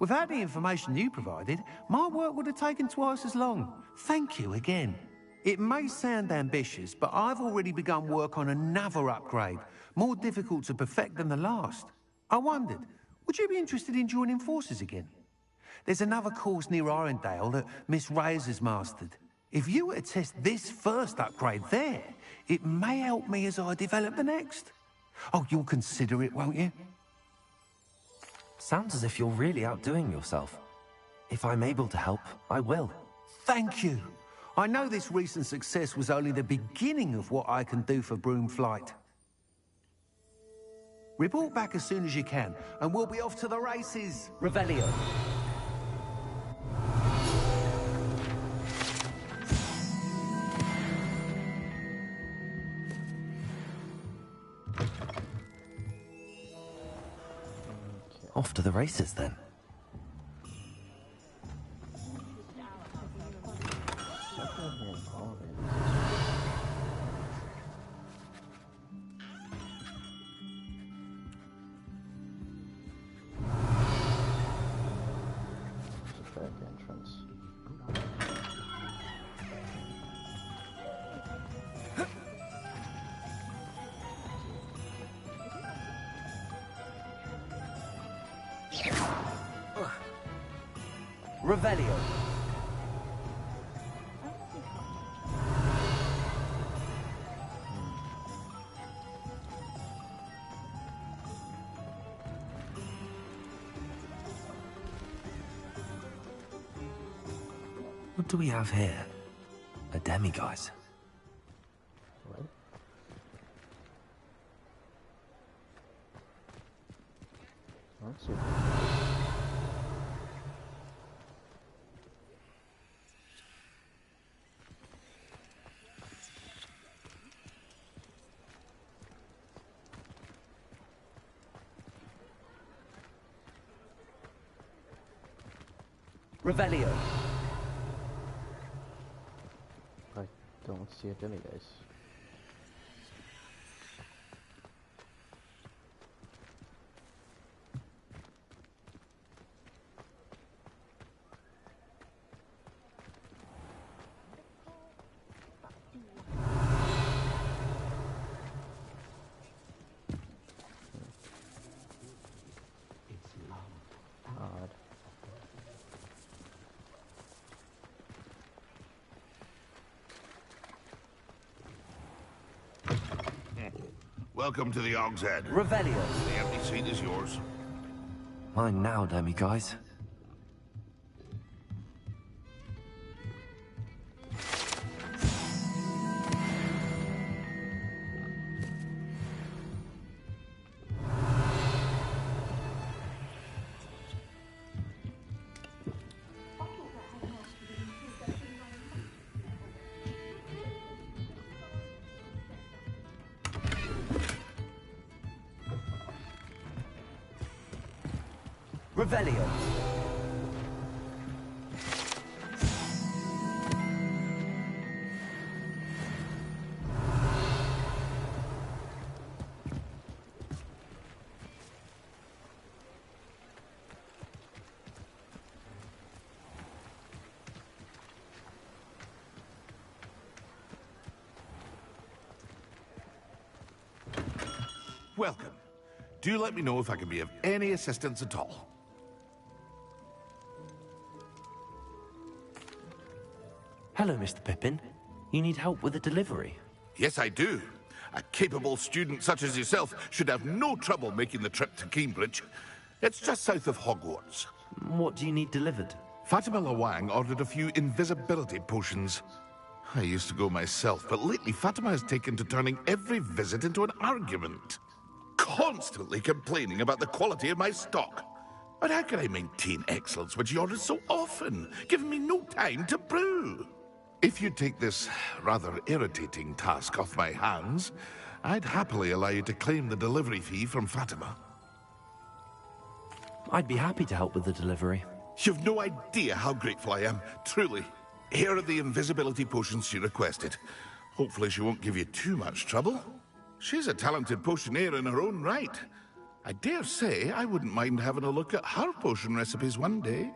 Without the information you provided, my work would have taken twice as long. Thank you again. It may sound ambitious, but I've already begun work on another upgrade, more difficult to perfect than the last. I wondered, would you be interested in joining forces again? There's another course near Arendale that Miss Reyes has mastered. If you were to test this first upgrade there, it may help me as I develop the next. Oh, you'll consider it, won't you?
Sounds as if you're really outdoing yourself. If I'm able to help, I will.
Thank you. I know this recent success was only the beginning of what I can do for Broomflight. Report back as soon as you can, and we'll be off to the races.
Revelio.
Off to the races, then.
Revelio.
do we have here? A demiguise.
What? Let's see.
Revelio.
I don't see a demiguise. Odd.
Welcome to the Og's Head.
Revelio.
The empty seat is yours.
Mine now, demiguise.
Revelio.
Welcome. Do let me know if I can be of any assistance at all.
Hello, Mr. Pippin. You need help with a delivery?
Yes, I do. A capable student such as yourself should have no trouble making the trip to Cambridge. It's just south of Hogwarts.
What do you need delivered?
Fatima Lawang ordered a few invisibility potions. I used to go myself, but lately Fatima has taken to turning every visit into an argument. Constantly complaining about the quality of my stock. But how can I maintain excellence when she orders so often, giving me no time to brew? If you take this rather irritating task off my hands, I'd happily allow you to claim the delivery fee from Fatima.
I'd be happy to help with the delivery.
You've no idea how grateful I am, truly. Here are the invisibility potions she requested. Hopefully she won't give you too much trouble. She's a talented potioneer in her own right. I dare say I wouldn't mind having a look at her potion recipes one day.